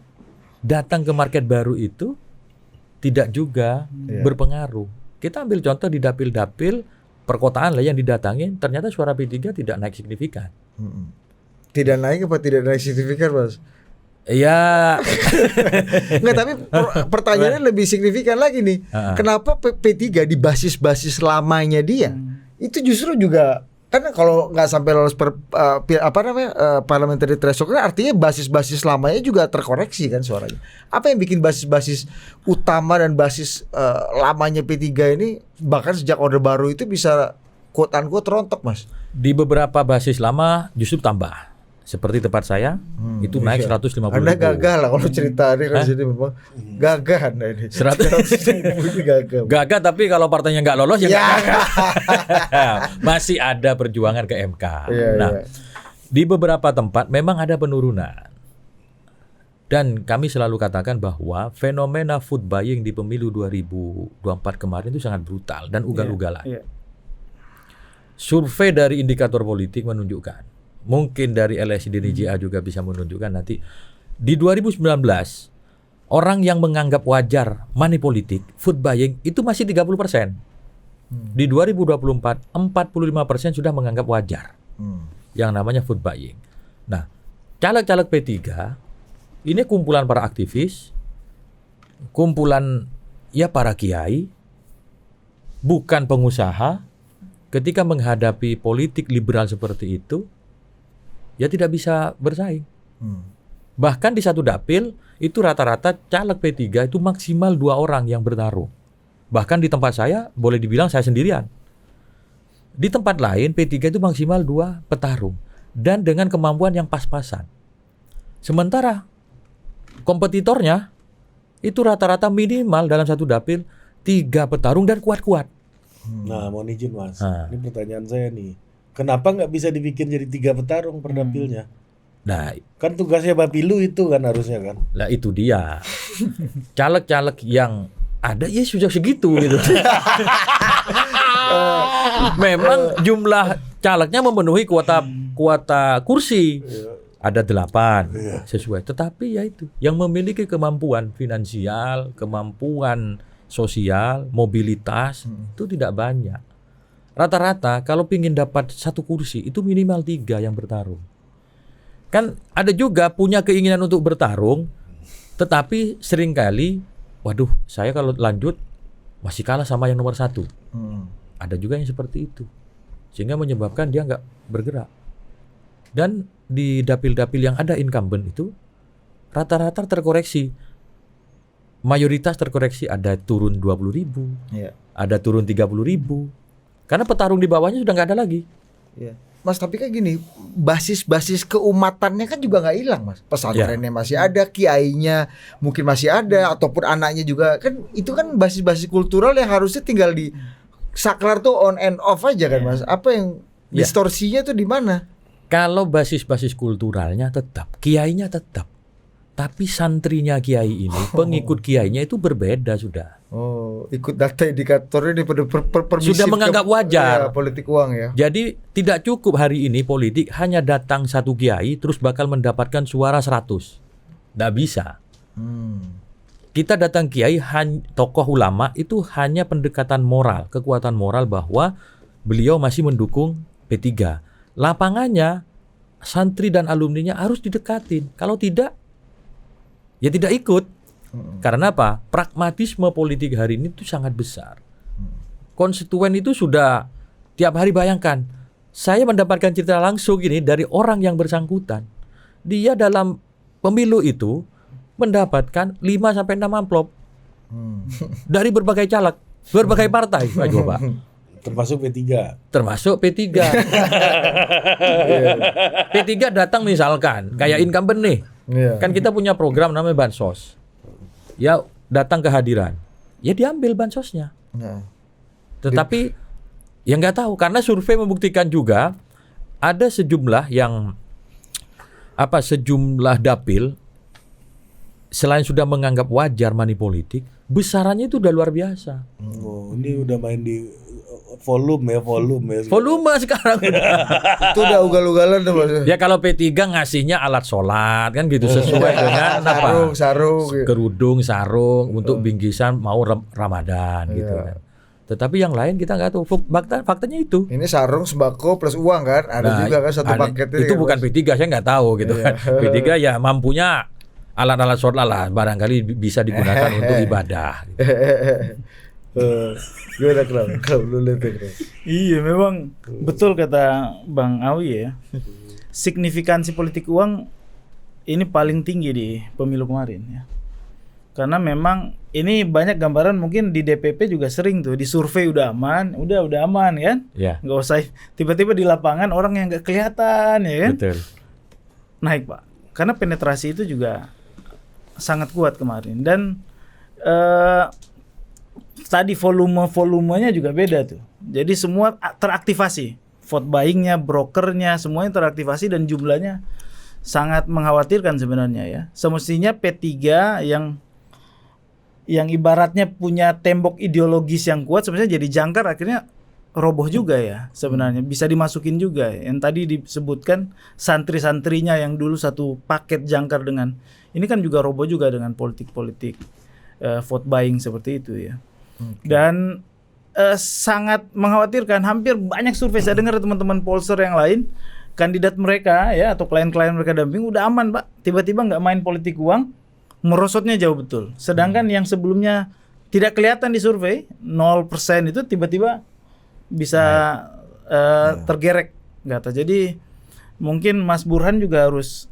datang ke market baru itu tidak juga berpengaruh. Kita ambil contoh di dapil-dapil perkotaan lah yang didatangi, ternyata suara P3 tidak naik signifikan. Tidak naik apa tidak naik signifikan, Mas? Ya, enggak, tapi pertanyaannya lebih signifikan lagi nih. Kenapa P3 di basis-basis lamanya dia itu justru juga, karena kalau nggak sampai lolos parliamentary threshold, kan artinya basis-basis lamanya juga terkoreksi kan suaranya. Apa yang bikin basis-basis utama dan basis lamanya P3 ini bahkan sejak Orde Baru itu bisa quote unquote rontok, Mas? Di beberapa basis lama justru tambah. Seperti tempat saya itu naik 150 ribu. Anda gagah lah kalau ceritanya kan sini memang gagah Anda ini. 100 ribu gagah. Gagah, tapi kalau partainya nggak lolos ya nggak gagah. Masih ada perjuangan ke MK. Di beberapa tempat memang ada penurunan. Dan kami selalu katakan bahwa fenomena food buying di pemilu 2024 kemarin itu sangat brutal dan ugal-ugalan. Survei dari indikator politik menunjukkan, mungkin dari LSI DNIJA juga bisa menunjukkan nanti di 2019 orang yang menganggap wajar money politik, food buying itu masih 30%. Di 2024 45% sudah menganggap wajar yang namanya food buying. Nah, caleg-caleg P3 ini kumpulan para aktivis, kumpulan ya para kiai, bukan pengusaha. Ketika menghadapi politik liberal seperti itu, ya tidak bisa bersaing. Bahkan di satu dapil itu rata-rata caleg P3 itu maksimal 2 orang yang bertarung. Bahkan di tempat saya boleh dibilang saya sendirian. Di tempat lain P3 itu maksimal 2 petarung dan dengan kemampuan yang pas-pasan. Sementara kompetitornya itu rata-rata minimal dalam satu dapil 3 petarung dan kuat-kuat. Nah, mohon izin Mas, ini pertanyaan saya nih. Kenapa nggak bisa dibikin jadi 3 petarung per dapilnya? Nah, kan tugasnya Bapilu itu kan harusnya kan. Lah itu dia. Caleg-caleg yang ada ya sudah segitu gitu. Memang jumlah calegnya memenuhi kuota kursi. Ada 8 sesuai. Tetapi ya itu yang memiliki kemampuan finansial, kemampuan sosial, mobilitas itu tidak banyak. Rata-rata kalau ingin dapat satu kursi itu minimal 3 yang bertarung. Kan ada juga punya keinginan untuk bertarung, tetapi seringkali, waduh, saya kalau lanjut masih kalah sama yang nomor 1. Ada juga yang seperti itu, sehingga menyebabkan dia nggak bergerak. Dan di dapil-dapil yang ada incumbent itu rata-rata terkoreksi, mayoritas terkoreksi, ada turun 20.000, ada turun 30.000. Karena petarung di bawahnya sudah nggak ada lagi. Mas, tapi kan gini, basis-basis keumatannya kan juga nggak hilang, Mas. Pesantrennya masih ada, kiainya mungkin masih ada, ataupun anaknya juga. Kan itu kan basis-basis kultural yang harusnya tinggal di saklar tuh on and off aja kan, Mas. Apa yang distorsinya tuh di mana? Kalau basis-basis kulturalnya tetap, kiainya tetap. Tapi santrinya kiai ini, pengikut kiainya itu berbeda sudah. Ikut data indikatornya sudah menganggap wajar politik uang ya. Jadi tidak cukup hari ini politik hanya datang satu kiai terus bakal mendapatkan suara 100. Nggak bisa. Kita datang kiai, tokoh ulama itu hanya pendekatan moral, kekuatan moral bahwa beliau masih mendukung P3. Lapangannya santri dan alumninya harus didekatin. Kalau tidak, ya tidak ikut. Karena apa? Pragmatisme politik hari ini itu sangat besar. Konstituen itu sudah tiap hari, bayangkan, saya mendapatkan cerita langsung ini dari orang yang bersangkutan. Dia dalam pemilu itu mendapatkan 5-6 amplop dari berbagai caleg, berbagai partai. Coba. Termasuk P3. Termasuk P3. P3 datang misalkan kayak incumbent nih. Kan kita punya program namanya Bansos. Ya datang kehadiran, ya diambil bansosnya. Tetapi ya nggak tahu, karena survei membuktikan juga ada sejumlah sejumlah dapil selain sudah menganggap wajar money politik, besarannya itu udah luar biasa. Ini udah main di volume ya. Volume sekarang udah. Itu udah ugal-ugalan tuh, Mas. Ya kalau P3 ngasihnya alat sholat kan gitu, sesuai dengan sarung, kerudung, sarung untuk bingkisan mau Ramadan gitu kan. Tetapi yang lain kita nggak tahu. Faktanya itu. Ini sarung, sembako plus uang kan, ada juga kan satu paket itu bukan P3, saya nggak tahu gitu kan. P3 ya mampunya alat-alat sholat lah, barangkali bisa digunakan untuk ibadah. Iya, memang betul kata Bang Awi ya. Signifikansi politik uang ini paling tinggi di pemilu kemarin ya. Karena memang ini banyak gambaran, mungkin di DPP juga sering tuh di survei udah aman kan? Nggak usah tiba-tiba di lapangan orang yang nggak kelihatan ya kan? Betul. Naik, Pak. Karena penetrasi itu juga sangat kuat kemarin, dan tadi volumenya juga beda tuh. Jadi semua teraktivasi, vote buying-nya, brokernya, semuanya teraktivasi dan jumlahnya sangat mengkhawatirkan sebenarnya ya. Semestinya P3 yang ibaratnya punya tembok ideologis yang kuat sebenarnya jadi jangkar, akhirnya roboh juga ya sebenarnya. Bisa dimasukin juga yang tadi disebutkan santri-santrinya yang dulu satu paket jangkar dengan ini kan juga roboh juga dengan politik-politik vote buying seperti itu ya. Dan sangat mengkhawatirkan. Hampir banyak survei saya dengar teman-teman polster yang lain, kandidat mereka ya atau klien-klien mereka damping udah aman, Pak. Tiba-tiba nggak main politik uang, merosotnya jauh betul. Sedangkan yang sebelumnya tidak kelihatan di survei 0% itu tiba-tiba bisa tergerek nggak tahu. Jadi mungkin Mas Burhan juga harus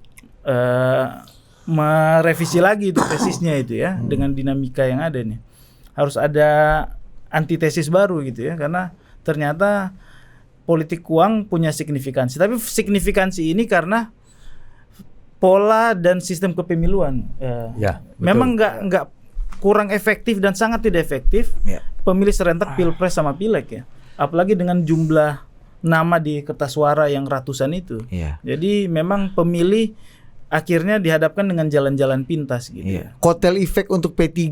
merevisi lagi itu tesisnya itu ya, dengan dinamika yang ada nih. Harus ada antitesis baru gitu ya, karena ternyata politik uang punya signifikansi. Tapi signifikansi ini karena pola dan sistem kepemiluan memang nggak kurang efektif dan sangat tidak efektif pemilih serentak pilpres sama pileg ya. Apalagi dengan jumlah nama di kertas suara yang ratusan itu. Jadi memang pemilih akhirnya dihadapkan dengan jalan-jalan pintas gitu. Kotel efek untuk P3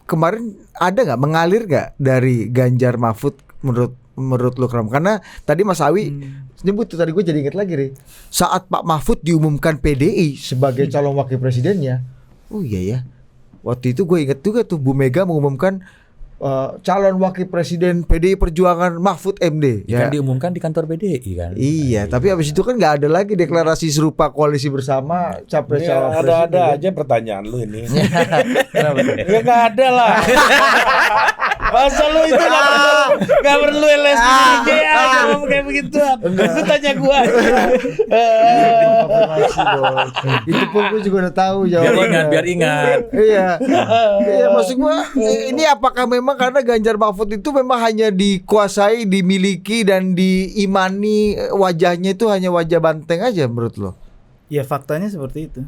kemarin ada nggak, mengalir nggak dari Ganjar Mahfud menurut lu, Kram? Karena tadi Mas Awi nyebut tuh, tadi gue jadi inget lagi, Ri. Saat Pak Mahfud diumumkan PDI sebagai calon wakil presidennya, oh iya ya, Waktu itu gue inget juga tuh Bu Mega mengumumkan calon wakil presiden PDI Perjuangan Mahfud MD. Kan diumumkan di kantor PDI kan. Iya, tapi habis itu kan nggak ada lagi deklarasi serupa koalisi bersama capres cawapres. Ada aja pertanyaan lu ini. Ya nggak ada lah. Masa lu itu nggak perlu LSD aja ngomong kayak begitu. Itu tanya gua. Itu pun gue juga udah tahu jawabannya. Biar ingat. Iya, maksud gua ini apakah memang karena Ganjar Mahfud itu memang hanya dikuasai, dimiliki dan diimani, wajahnya itu hanya wajah banteng aja menurut lo? Ya faktanya seperti itu.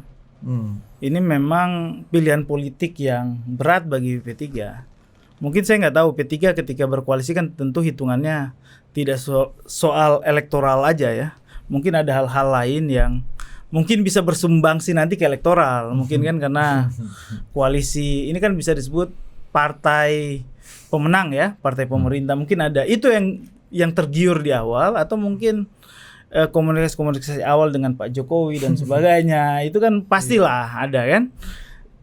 Ini memang pilihan politik yang berat bagi P3. Mungkin saya nggak tahu P3 ketika berkoalisi kan tentu hitungannya tidak soal elektoral aja ya. Mungkin ada hal-hal lain yang mungkin bisa bersumbangsi nanti ke elektoral. Mungkin kan karena koalisi ini kan bisa disebut partai pemenang ya, partai pemerintah. Mungkin ada itu yang tergiur di awal, atau mungkin komunikasi awal dengan Pak Jokowi dan sebagainya. Itu kan pastilah ada kan.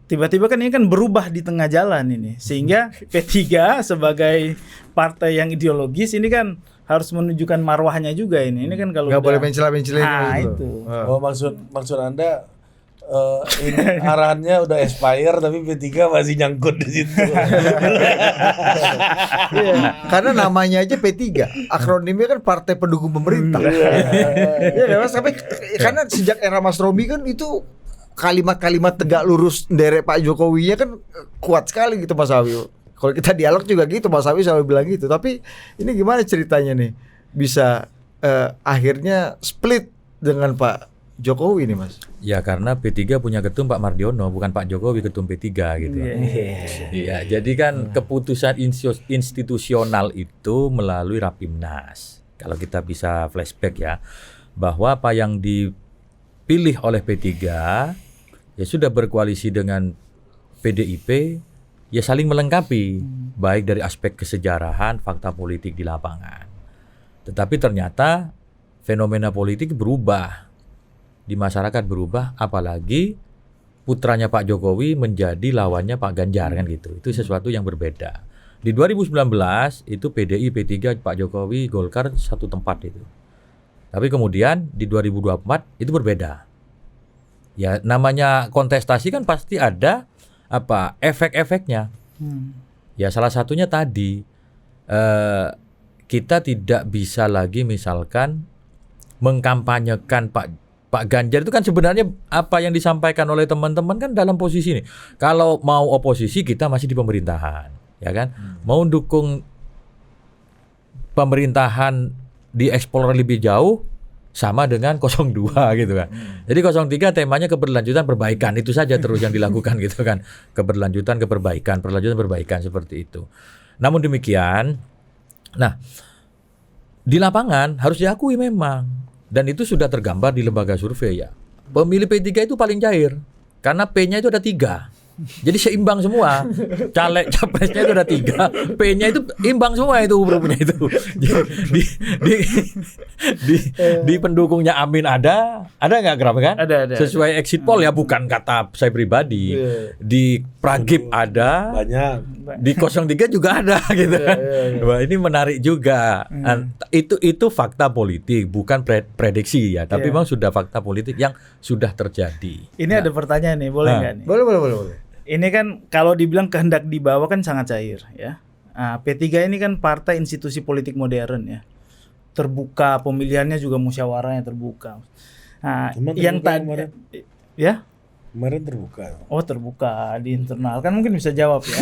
Tiba-tiba kan ini kan berubah di tengah jalan ini, sehingga P3 sebagai partai yang ideologis ini kan harus menunjukkan marwahnya juga ini. Ini kan kalau nggak boleh mencela-mencela itu. Oh, maksud Anda ini arahannya udah expire tapi P3 masih nyangkut di situ. Karena namanya aja P3, akronimnya kan Partai Pendukung Pemerintah. Iya, sampai karena sejak era Mas Romi kan itu kalimat-kalimat tegak lurus derek Pak Jokowinya kan kuat sekali gitu Mas Awi. Kalau kita dialog juga gitu, Mas Awi selalu bilang gitu. Tapi ini gimana ceritanya nih bisa akhirnya split dengan Pak Jokowi nih Mas? Ya karena P3 punya ketum Pak Mardiono, bukan Pak Jokowi ketum P3 gitu. Iya, jadi kan keputusan institusional itu melalui Rapimnas. Kalau kita bisa flashback ya, bahwa apa yang dipilih oleh P3 ya sudah berkoalisi dengan PDIP, ya saling melengkapi, baik dari aspek kesejarahan, fakta politik di lapangan. Tetapi ternyata fenomena politik berubah. Di masyarakat berubah, apalagi putranya Pak Jokowi menjadi lawannya Pak Ganjar kan gitu. Itu sesuatu yang berbeda. Di 2019 itu PDI, P3, Pak Jokowi, Golkar satu tempat itu. Tapi kemudian di 2024 itu berbeda. Ya namanya kontestasi kan pasti ada efek-efeknya. Ya salah satunya tadi kita tidak bisa lagi misalkan mengkampanyekan Pak Ganjar itu kan sebenarnya apa yang disampaikan oleh teman-teman kan dalam posisi ini. Kalau mau oposisi kita masih di pemerintahan, ya kan? Mau dukung pemerintahan dieksplor lebih jauh sama dengan 02 gitu kan. Jadi 03 temanya keberlanjutan perbaikan, itu saja terus yang dilakukan gitu kan. Keberlanjutan perbaikan seperti itu. Namun demikian, nah di lapangan harus diakui memang. Dan itu sudah tergambar di lembaga survei ya. Pemilih P3 itu paling cair. Karena P-nya itu ada 3. Jadi seimbang semua. Caleg capresnya itu ada 3. P-nya itu imbang semua itu hurufnya itu. Di pendukungnya Amin ada nggak Gram kan? Ada. Sesuai exit poll ya, bukan kata saya pribadi. Di Pragip ada. Banyak. Di 03 juga ada gitu kan. Wah, ini menarik juga. Itu fakta politik, bukan prediksi ya, tapi memang sudah fakta politik yang sudah terjadi. Ini ada pertanyaan nih, boleh nggak nih? Boleh. Ini kan kalau dibilang kehendak dibawa kan sangat cair ya. Nah, P3 ini kan partai institusi politik modern ya. Terbuka, pemilihannya juga musyawarahnya terbuka. Nah, yang tadi ya kemarin terbuka. Oh, terbuka di internal. Kan mungkin bisa jawab ya.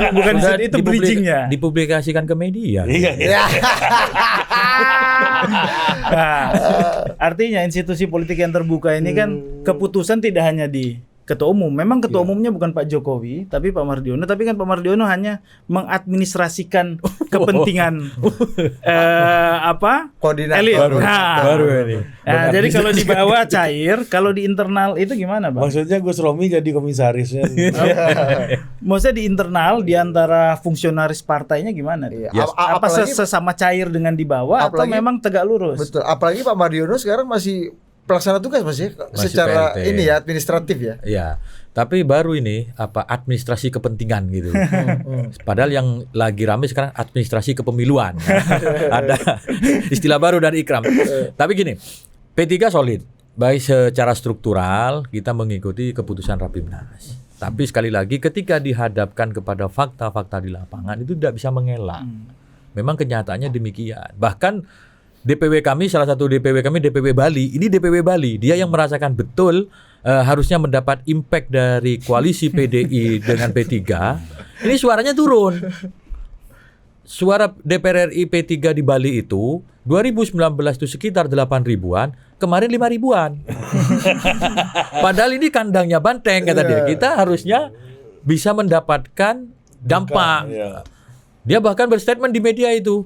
Bukan itu bridgingnya. Dipublikasikan ke media. Iya. Nah, artinya institusi politik yang terbuka ini kan keputusan tidak hanya di ketua umum. Memang ketua umumnya bukan Pak Jokowi, tapi Pak Mardiono. Tapi kan Pak Mardiono hanya mengadministrasikan kepentingan koordinator elit. Baru ini. Nah, jadi kalau di bawah cair, kalau di internal itu gimana, Bang? Maksudnya Gus Romi jadi komisarisnya. Maksudnya di internal di antara fungsionaris partainya gimana? Iya. Apa sesama cair dengan di bawah atau memang tegak lurus? Betul. Apalagi Pak Mardiono sekarang masih pelaksana tugas masih Masih secara PLT. ini ya administratif ya. Ya, tapi baru ini administrasi kepentingan gitu. Padahal yang lagi rame sekarang administrasi kepemiluan. Ada istilah baru dari Ikram. Tapi gini, P3 solid. Baik secara struktural kita mengikuti keputusan Rapimnas. Tapi sekali lagi ketika dihadapkan kepada fakta-fakta di lapangan itu tidak bisa mengelak. Memang kenyataannya demikian. Bahkan DPW kami, salah satu DPW kami, DPW Bali, ini DPW Bali, dia yang merasakan betul harusnya mendapat impact dari koalisi PDI dengan P3, ini suaranya turun. Suara DPR RI P3 di Bali itu 2019 itu sekitar 8 ribuan, kemarin 5 ribuan. Padahal ini kandangnya banteng kata dia. Kita harusnya bisa mendapatkan dampak. Dia bahkan berstatement di media itu.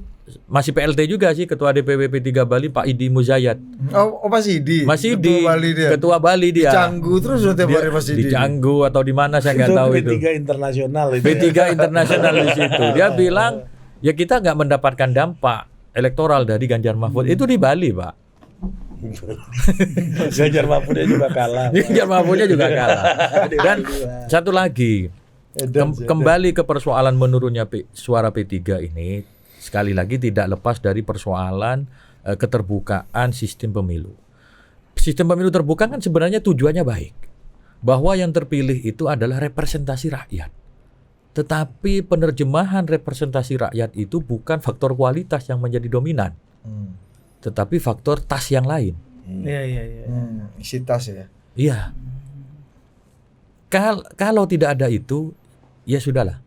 Masih PLT juga sih Ketua DPW P3 Bali Pak Idi Muzayyad. Oh masih di. Masih Ketua di Bali dia. Ketua Bali dia. Canggu terus udah tiap hari masih Di Canggu atau di mana saya nggak tahu itu. P3 internasional itu. P3 internasional di situ. Dia bilang ya kita nggak mendapatkan dampak elektoral dari Ganjar Mahfud. Itu di Bali, Pak. Ganjar Mahfudnya juga kalah. Ganjar Mahfudnya juga kalah. Dan satu lagi, kembali ke persoalan menurunnya suara P3 ini. Sekali lagi tidak lepas dari persoalan keterbukaan sistem pemilu. Sistem pemilu terbuka kan sebenarnya tujuannya baik. Bahwa yang terpilih itu adalah representasi rakyat. Tetapi penerjemahan representasi rakyat itu bukan faktor kualitas yang menjadi dominan. Tetapi faktor tas yang lain. Iya. Isi tas ya. Iya. Kalau tidak ada itu, ya sudahlah.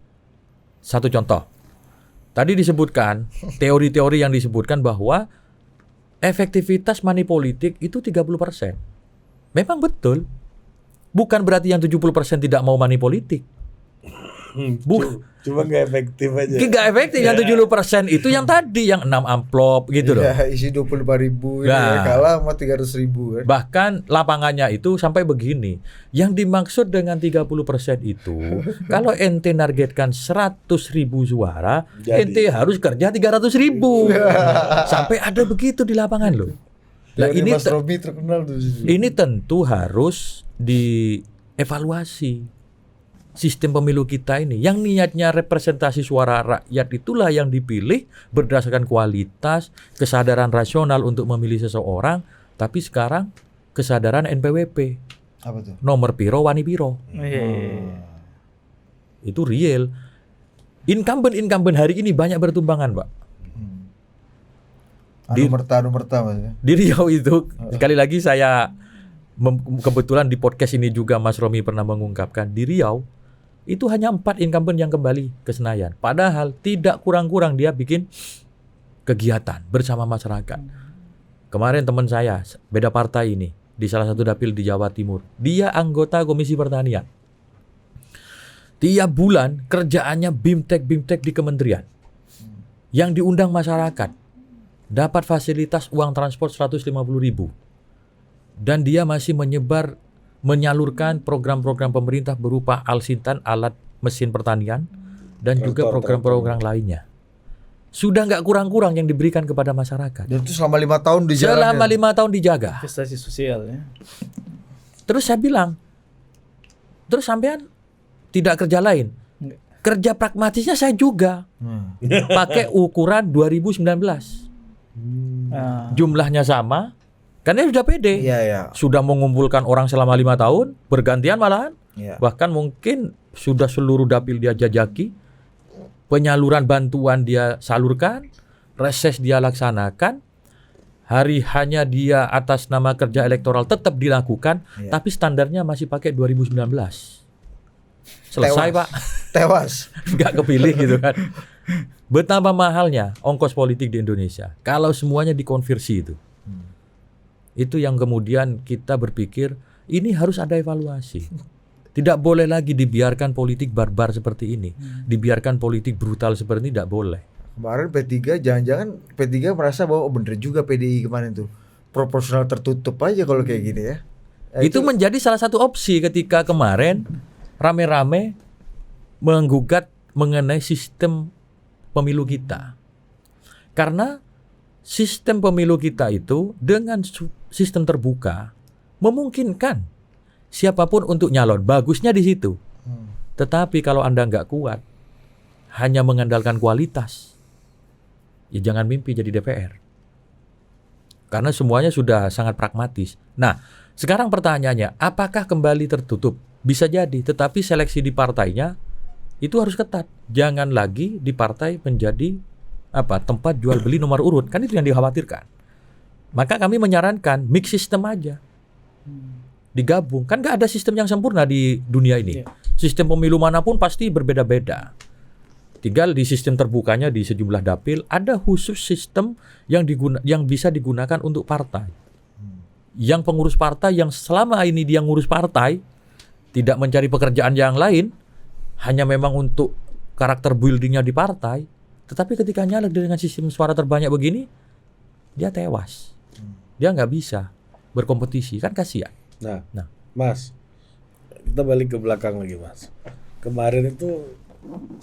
Satu contoh. Tadi disebutkan, teori-teori yang disebutkan bahwa efektivitas money politik itu 30%. Memang betul. Bukan berarti yang 70% tidak mau money politik. Cuma nggak efektif aja. Nggak efektif, yang 70% itu yang tadi, yang 6 amplop gitu loh. Ya, isi 25.000 Nah. kalah sama 300.000 kan. Bahkan lapangannya itu sampai begini. Yang dimaksud dengan 30% itu, kalau ente nargetkan 100.000 suara, ente harus kerja 300.000. Sampai ada begitu di lapangan loh. Nah, Teori ini Mas Romi terkenal tuh. ini tentu harus dievaluasi. Sistem pemilu kita ini yang niatnya representasi suara rakyat itulah yang dipilih berdasarkan kualitas, kesadaran rasional untuk memilih seseorang, tapi sekarang kesadaran NPWP. Apa tuh? Nomor piro wani piro. Itu real. Incumbent hari ini banyak bertumbangan, Pak. Anu merta Mas ya. Di Riau itu sekali lagi saya kebetulan di podcast ini juga Mas Romi pernah mengungkapkan di Riau itu hanya 4 incumbent yang kembali ke Senayan. Padahal tidak kurang-kurang dia bikin kegiatan bersama masyarakat. Kemarin teman saya beda partai ini di salah satu dapil di Jawa Timur. Dia anggota Komisi Pertanian. Tiap bulan kerjaannya bimtek di kementerian. Yang diundang masyarakat dapat fasilitas uang transport 150.000. Dan dia masih menyalurkan program-program pemerintah berupa Alsintan, alat mesin pertanian, dan juga program-program lainnya. Sudah nggak kurang-kurang yang diberikan kepada masyarakat. Dan itu selama 5 tahun dijalankan. Selama 5 tahun dijaga. Investasi sosial ya. Terus saya bilang, terus sampean tidak kerja lain. Kerja pragmatisnya saya juga. Pakai ukuran 2019. Jumlahnya sama. Karena sudah pede, sudah mengumpulkan orang selama 5 tahun, bergantian malahan, bahkan mungkin sudah seluruh dapil dia jajaki, penyaluran bantuan dia salurkan, reses dia laksanakan, hari hanya dia atas nama kerja elektoral tetap dilakukan, tapi standarnya masih pakai 2019. Selesai Pak, tewas, nggak kepilih gitu kan. Betapa mahalnya ongkos politik di Indonesia kalau semuanya dikonversi itu. Itu yang kemudian kita berpikir ini harus ada evaluasi. Tidak boleh lagi dibiarkan politik barbar seperti ini. Dibiarkan politik brutal seperti ini tidak boleh. Kemarin P3 jangan-jangan P3 merasa bahwa bener juga PDI kemarin tuh. Proporsional tertutup aja kalau kayak gini ya. Itu menjadi salah satu opsi ketika kemarin rame-rame menggugat mengenai sistem pemilu kita. Karena sistem pemilu kita itu dengan sistem terbuka memungkinkan siapapun untuk nyalon. Bagusnya di situ. Tetapi kalau Anda nggak kuat, hanya mengandalkan kualitas, ya jangan mimpi jadi DPR. Karena semuanya sudah sangat pragmatis. Nah, sekarang pertanyaannya, apakah kembali tertutup? Bisa jadi, tetapi seleksi di partainya itu harus ketat. Jangan lagi di partai menjadi tempat jual beli nomor urut. Kan itu yang dikhawatirkan. Maka kami menyarankan mix system aja. Digabung. Kan nggak ada sistem yang sempurna di dunia ini. Sistem pemilu manapun pasti berbeda-beda. Tinggal di sistem terbukanya di sejumlah dapil ada khusus sistem yang bisa digunakan untuk partai. Yang pengurus partai yang selama ini dia ngurus partai tidak mencari pekerjaan yang lain, hanya memang untuk karakter buildingnya di partai, tetapi ketika nyalek dengan sistem suara terbanyak begini, dia tewas. Dia nggak bisa berkompetisi, kan kasihan. Nah, Mas, kita balik ke belakang lagi, Mas. Kemarin itu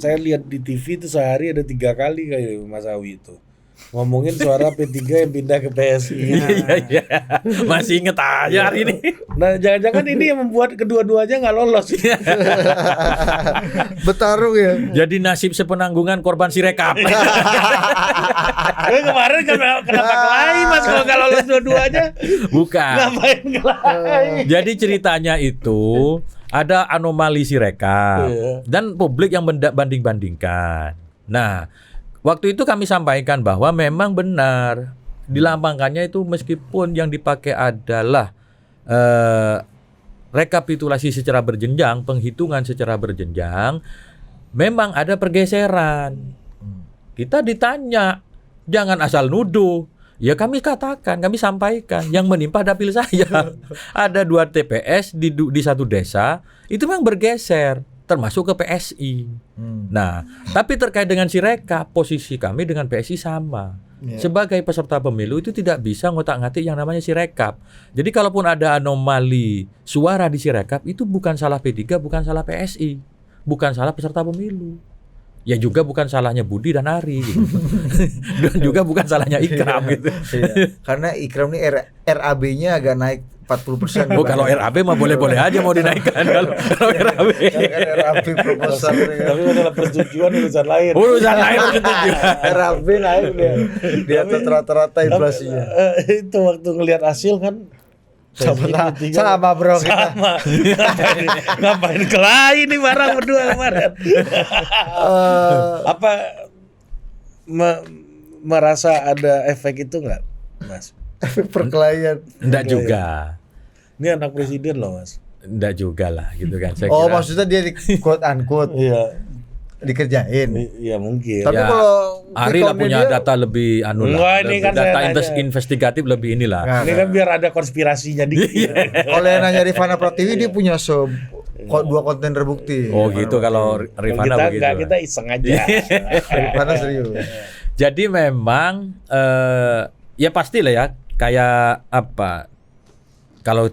saya lihat di TV itu sehari ada 3 kali kayak Mas Awi itu ngomongin suara P3 yang pindah ke PSI. Iya. Masih inget aja hari ini. Nah, jangan-jangan ini yang membuat kedua-duanya nggak lolos. Bertarung ya. Jadi nasib sepenanggungan korban Sirekap. Kemarin kenapa kelahi, Mas, kalau nggak lolos dua-duanya? Bukan. Ngapain kelahi? Jadi ceritanya itu ada anomali Sirekap dan publik yang banding-bandingkan. Nah, waktu itu kami sampaikan bahwa memang benar dilambangkannya itu meskipun yang dipakai adalah rekapitulasi secara berjenjang, penghitungan secara berjenjang, memang ada pergeseran. Kita ditanya, jangan asal nuduh. Ya kami katakan, kami sampaikan yang menimpa dapil saya. Ada 2 TPS di satu desa, itu memang bergeser. Termasuk ke PSI. Nah, tapi terkait dengan Sirekap, posisi kami dengan PSI sama. Sebagai peserta pemilu itu tidak bisa ngotak-ngatik yang namanya Sirekap. Jadi kalaupun ada anomali suara di Sirekap, itu bukan salah P3, bukan salah PSI, bukan salah peserta pemilu. Ya juga bukan salahnya Budi dan Ari gitu. Dan juga bukan salahnya Ikram gitu. Karena Ikram ini RAB-nya agak naik 40%. Oh, kalau RAB mah boleh-boleh aja mau dinaikkan kalau RAB. Kan RAB proposal. Tapi adalah persetujuan urusan lain. Urusan lain persetujuan. RAB naik dia. Di atas rata-rata inflasinya. Itu waktu ngelihat hasil kan sama bro kita. Sama. Ngapain kelahi nih barang berdua kemarin. Apa merasa ada efek itu nggak, Mas? Efek perkelahian. Enggak juga. Ini anak presiden loh, Mas. Enggak juga lah gitu kan. Saya Oh, kira. maksudnya dia di quote unquote. Iya. Dikerjain. Iya mungkin. Tapi Ya, kalau Ari lah punya data lebih Enggak, ini kan data saya nanya. investigatif lebih inilah. Nah, Ini kan biar ada konspirasinya dikit. kalau yang nanya Rifana Pratiwi dia punya 2 kontainer bukti. Oh gitu kalau Rifana kita begitu. enggak, kita iseng aja. Rifana serius. Jadi memang ya pastilah ya kayak apa? Kalau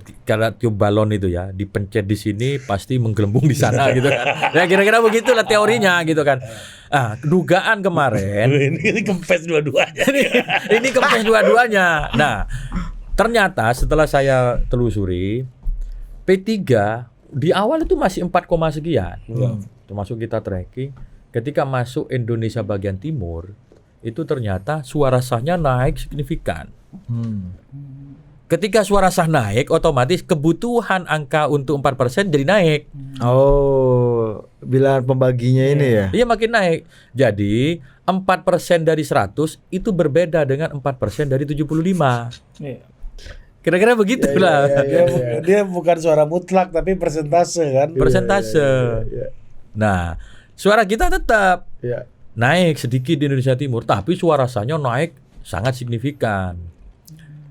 tiup balon itu ya dipencet di sini pasti menggelembung di sana gitu kan. Ya kira-kira begitulah teorinya gitu kan. Ah, dugaan kemarin ini kempes dua-duanya. ini kempes dua-duanya. Nah, ternyata setelah saya telusuri P3 di awal itu masih 4, sekian. Termasuk kita tracking ketika masuk Indonesia bagian timur itu ternyata suara sahnya naik signifikan. Ketika suara sah naik, otomatis kebutuhan angka untuk 4% jadi naik. Oh, bilangan pembaginya ini ya. Iya makin naik. Jadi 4% dari 100 itu berbeda dengan 4% dari 75. Kira-kira begitu lah. Dia bukan suara mutlak tapi persentase kan. Persentase. Nah, suara kita tetap naik sedikit di Indonesia Timur, tapi suara sahnya naik sangat signifikan.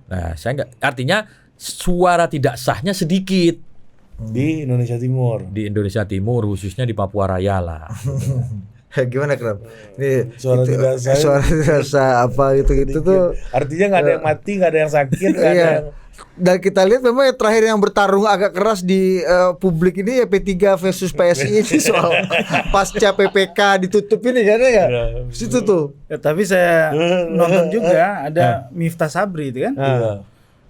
Nah, artinya suara tidak sahnya sedikit di Indonesia Timur. Di Indonesia Timur, khususnya di Papua Raya lah. Gimana Kram? Ini Suara tidak sah. suara tidak sah apa gitu tuh. Artinya nggak ada yang mati, nggak ada yang sakit, nggak ada Iya. yang Dan kita lihat memang yang terakhir yang bertarung agak keras di publik ini ya P3 versus PSI ini soal pasca PPK ditutup ini kan ya. Situ tuh. Ya, tapi saya nonton juga ada Miftah Sabri itu kan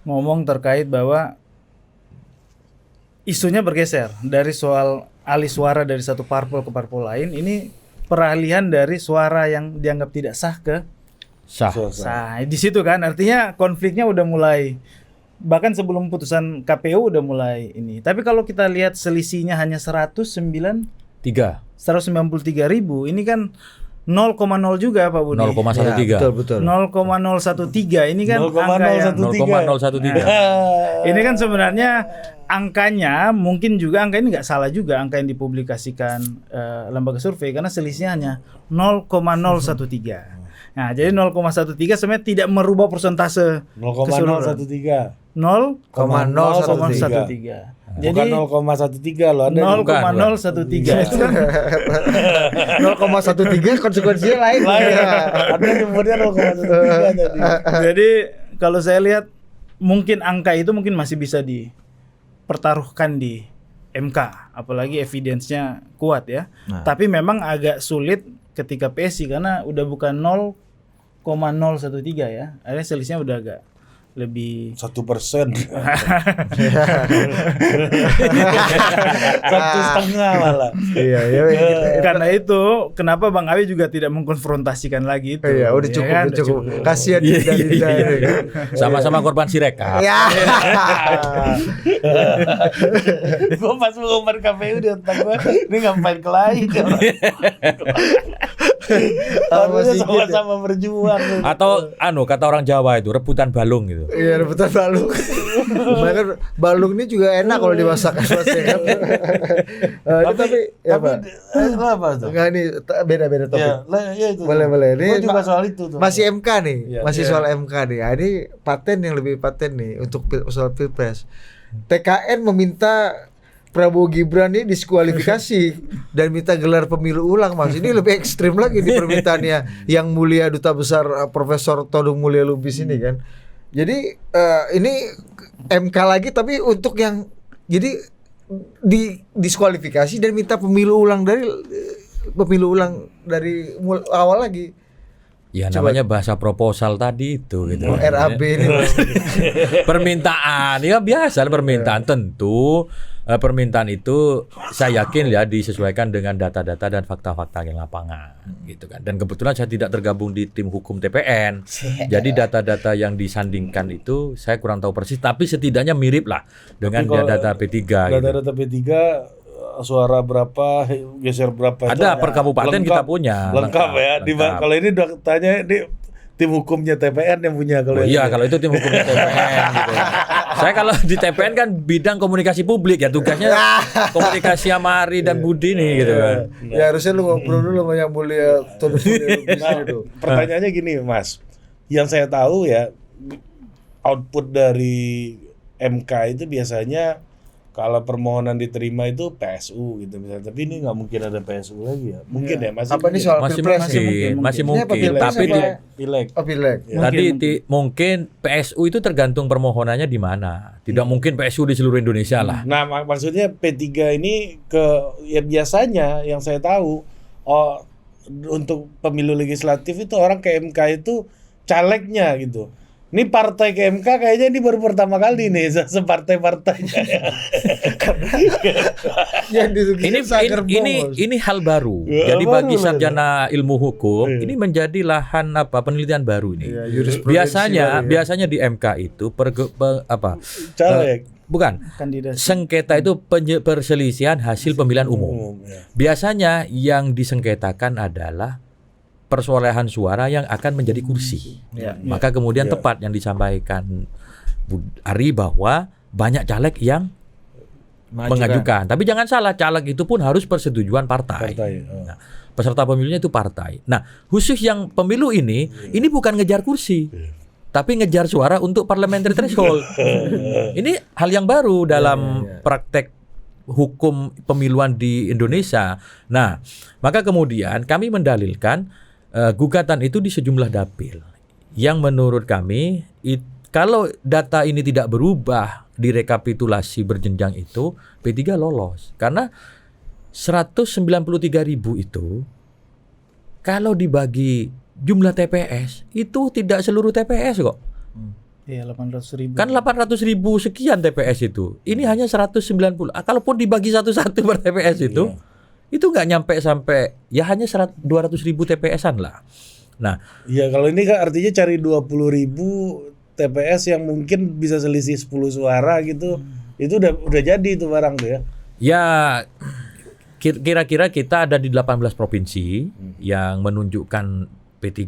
ngomong terkait bahwa isunya bergeser dari soal alih suara dari satu parpol ke parpol lain. Ini peralihan dari suara yang dianggap tidak sah ke Sah. sah. Di situ kan artinya konfliknya udah mulai, bahkan sebelum putusan KPU udah mulai ini. Tapi kalau kita lihat selisihnya hanya 193.000, ini kan 0,0 juga Pak Budi. 0,13. Ya, betul. 0,013 ini kan angka yang 0,013. ini kan sebenarnya angkanya mungkin juga angka ini nggak salah juga angka yang dipublikasikan lembaga survei karena selisihnya hanya 0,013. Nah, jadi 0,13 sebenarnya tidak merubah persentase 0,013. 0,013. Jadi Bukan 0,13 loh, Anda 0,013 itu kan 0,13 konsekuensinya lain. Anda nyebutnya 0,13 tadi. Jadi kalau saya lihat mungkin angka itu mungkin masih bisa dipertaruhkan di MK, apalagi evidence-nya kuat ya. Nah. Tapi memang agak sulit ketika PSI karena udah bukan 0,013 ya. Akhirnya selisihnya udah agak lebih 1%. 1,5 malah. Iya. karena itu kenapa Bang Awi juga tidak mengkonfrontasikan lagi itu. Iya, udah cukup, Ya kan? udah cukup. Kasihan Iya, Dinda. Sama-sama korban Sirekap. Ya. Gue pas mengumumkan KPU di otak gue, ini ngapain kelahi? Harusnya sama-sama berjuang. Atau kata orang Jawa itu rebutan balung gitu. Iya, rebutan balung. Bahkan balung ini juga enak kalau dimasak Mas ya kan. Tapi apa tuh? Enggak ini beda-beda topik. Ya itu. Boleh. Ini Gua juga soal itu tuh. masih MK nih, Iya. masih soal MK nih. Nah, ini paten yang lebih paten nih untuk soal Pilpres. TKN meminta Prabowo Gibran ini diskualifikasi dan minta gelar pemilu ulang, Mas. Ini lebih ekstrim lagi di permintaannya yang mulia Duta Besar Profesor Todung Mulya Lubis ini kan. Jadi ini MK lagi tapi untuk yang jadi diskualifikasi dan minta pemilu ulang dari awal lagi. Ya namanya bahasa proposal tadi itu gitu. RAB ini. Permintaan ya biasa permintaan tentu permintaan itu saya yakin ya disesuaikan dengan data-data dan fakta-fakta yang lapangan gitu kan. Dan kebetulan saya tidak tergabung di tim hukum TPN. Jadi data-data yang disandingkan itu saya kurang tahu persis tapi setidaknya mirip lah dengan data P3 gitu. Data-data P3 suara berapa, geser berapa. Ada per kabupaten kita punya. Lengkap ya. Lengkap. Kalau ini tanya ini tim hukumnya TPN yang punya kalau iya, kalau itu tim hukumnya TPN gitu. Saya kalau di TPN kan bidang komunikasi publik ya tugasnya komunikasi sama Ari dan Budi nih gitu kan. Ya harusnya lu ngobrol dulu sama yang mulia Todung Mulya Lubis itu. Pertanyaannya gini, Mas. Yang saya tahu ya output dari MK itu biasanya kalau permohonan diterima itu PSU gitu misalnya. Tapi ini nggak mungkin ada PSU lagi ya. Mungkin ya masih. Apa ini soal Masih Pilpres? masih Ini apa, mungkin. Pilpres Tapi apa? Pileg. Oh, Pileg. tadi mungkin PSU itu tergantung permohonannya di mana. Tidak mungkin PSU di seluruh Indonesia lah. Nah, maksudnya P3 ini ya biasanya yang saya tahu untuk pemilu legislatif itu orang ke MK itu calegnya gitu. Ini partai ke MK kayaknya ini baru pertama kali nih separtai-partainya. Ini hal baru. Jadi bagi sarjana ilmu hukum ini menjadi lahan penelitian baru ini. Biasanya di MK itu Caleg. Bukan. kandidasi. Sengketa itu perselisihan hasil pemilihan umum. Biasanya yang disengketakan adalah persoalan suara yang akan menjadi kursi. Maka kemudian tepat yang disampaikan Ari bahwa banyak caleg yang mengajukan. Tapi jangan salah, caleg itu pun harus persetujuan partai. Nah, peserta pemilunya itu partai. Nah, khusus yang pemilu ini bukan ngejar kursi. Tapi ngejar suara untuk parliamentary threshold. Ini hal yang baru dalam praktek hukum pemiluan di Indonesia. Nah, maka kemudian kami mendalilkan gugatan itu di sejumlah dapil yang menurut kami kalau data ini tidak berubah di rekapitulasi berjenjang itu, P3 lolos. Karena 193.000 itu kalau dibagi jumlah TPS itu tidak seluruh TPS kok. Iya, 800.000. Kan 800.000 sekian TPS itu. Ini hanya 190. Kalaupun dibagi satu-satu per TPS itu nggak nyampe sampai ya hanya 200.000 TPS-an lah. Nah, ya kalau ini kan artinya cari 20.000 TPS yang mungkin bisa selisih 10 suara gitu. Itu udah jadi itu barang tuh ya. Ya kira-kira kita ada di 18 provinsi yang menunjukkan P3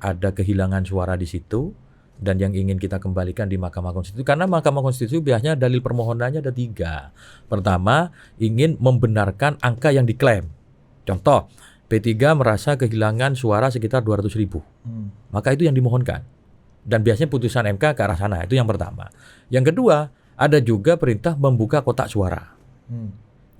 ada kehilangan suara di situ. Dan yang ingin kita kembalikan di Mahkamah Konstitusi, karena Mahkamah Konstitusi biasanya dalil permohonannya ada 3. Pertama, ingin membenarkan angka yang diklaim. Contoh, P3 merasa kehilangan suara sekitar 200.000. Maka itu yang dimohonkan. Dan biasanya putusan MK ke arah sana, itu yang pertama. Yang kedua, ada juga perintah membuka kotak suara.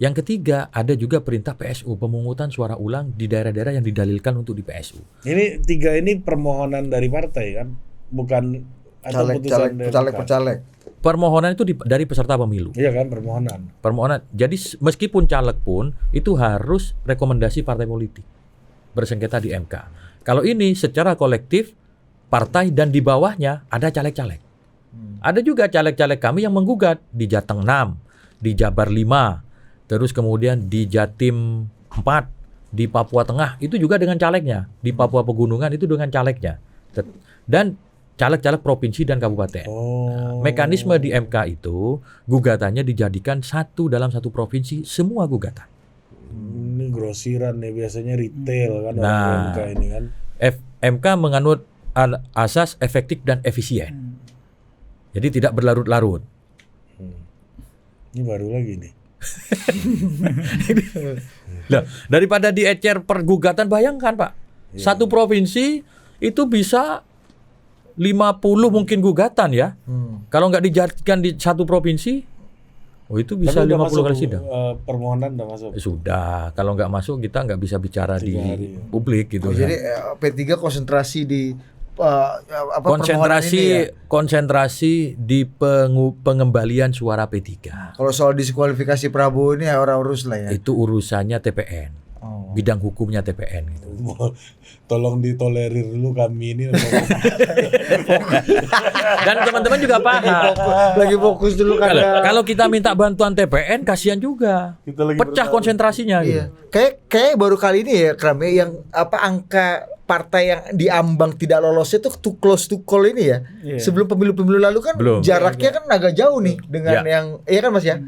Yang ketiga, ada juga perintah PSU, pemungutan suara ulang di daerah-daerah yang didalilkan untuk di PSU. Ini 3 ini permohonan dari partai kan? Bukan atau putusan caleg. Permohonan itu dari peserta pemilu. Iya kan, permohonan. Jadi meskipun caleg pun itu harus rekomendasi partai politik bersengketa di MK. Kalau ini secara kolektif partai dan di bawahnya ada caleg-caleg. Ada juga caleg-caleg kami yang menggugat di Jateng 6, di Jabar 5, terus kemudian di Jatim 4, di Papua Tengah itu juga dengan calegnya, di Papua Pegunungan itu dengan calegnya. Dan caleg-caleg provinsi dan kabupaten. Nah, mekanisme di MK itu gugatannya dijadikan dalam satu provinsi semua gugatan. Ini grosiran ya, biasanya retail kan MK ini kan. MK menganut asas efektif dan efisien. Jadi tidak berlarut-larut. Ini baru lagi nih. Nah, daripada diecer per gugatan, bayangkan Pak, satu provinsi itu bisa 50 mungkin gugatan ya. Kalau nggak dijadikan di satu provinsi, itu bisa 50 kali sidang. Permohonan udah masuk. Sudah, kalau nggak masuk kita nggak bisa bicara di publik gitu. Jadi P3 konsentrasi di konsentrasi di pengembalian suara P3. Kalau soal diskualifikasi Prabowo ini orang urus lah ya. Itu urusannya TPN. Bidang hukumnya TPN gitu. Tolong ditolerir dulu kami ini. Dan teman-teman juga paham. Lagi fokus dulu kan. Kalau kita minta bantuan TPN kasihan juga. Pecah konsentrasinya iya. Gitu. Kayak baru kali ini ya Kram yang angka partai yang diambang tidak lolos itu too close to call ini ya. Yeah. Sebelum pemilu-pemilu lalu kan jaraknya kan agak jauh nih dengan yang iya kan Mas ya.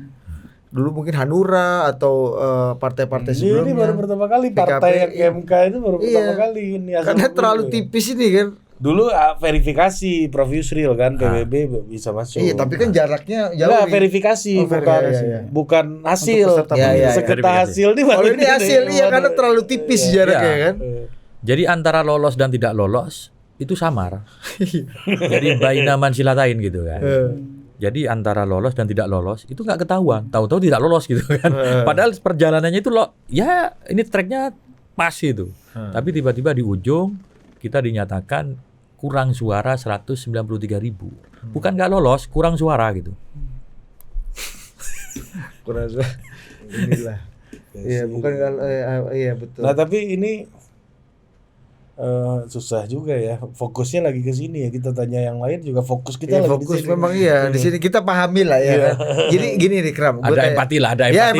Dulu mungkin Hanura atau partai-partai sebelumnya. Ini baru pertama kali partai yang MK itu baru pertama kali ini. Karena terlalu tipis ini kan. Dulu verifikasi Prof Yusril kan PBB bisa masuk. Iya, tapi kan jaraknya jauh. Nah, verifikasi bukan hasil. Sekretar hasil nih. Kalau ini hasil karena terlalu tipis jaraknya kan. Jadi antara lolos dan tidak lolos itu samar. Jadi bainaman silatain gitu kan. Jadi antara lolos dan tidak lolos itu nggak ketahuan, tahu-tahu tidak lolos gitu kan. Padahal perjalanannya itu ya ini tracknya pas itu. Tapi tiba-tiba di ujung kita dinyatakan kurang suara 193.000. Bukan nggak lolos, kurang suara gitu. Kurang suara. Inilah. Iya, bukan iya betul. Nah, tapi ini susah juga ya, fokusnya lagi ke sini ya, kita tanya yang lain juga fokus kita lagi fokus di sini. Memang iya di sini kita pahami lah ya kan? Jadi gini nih Kram, ada empati lah ya.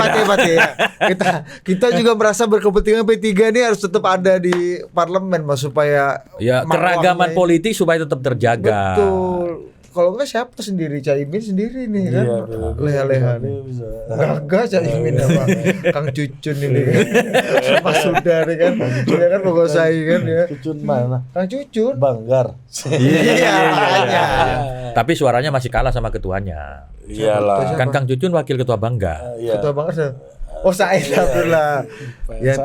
Kita juga merasa berkepentingan P3 ini harus tetap ada di parlemen Mas, supaya ya keragaman politik supaya tetap terjaga. Betul. Kalau enggak siapa sendiri, Caimin sendiri nih kan. Leha-leha nih. Enggak Caimin sama Kang Cucun ini kan. Sama Sudar kan. Dia kan menguasai kan ya. Cucun mana? Kang Cucun. Banggar. Iya. Tapi suaranya masih kalah sama ketuanya. Iyalah. Kan Kang Cucun wakil ketua Banggar. Ketua Banggar. Oh, Said Abdullah.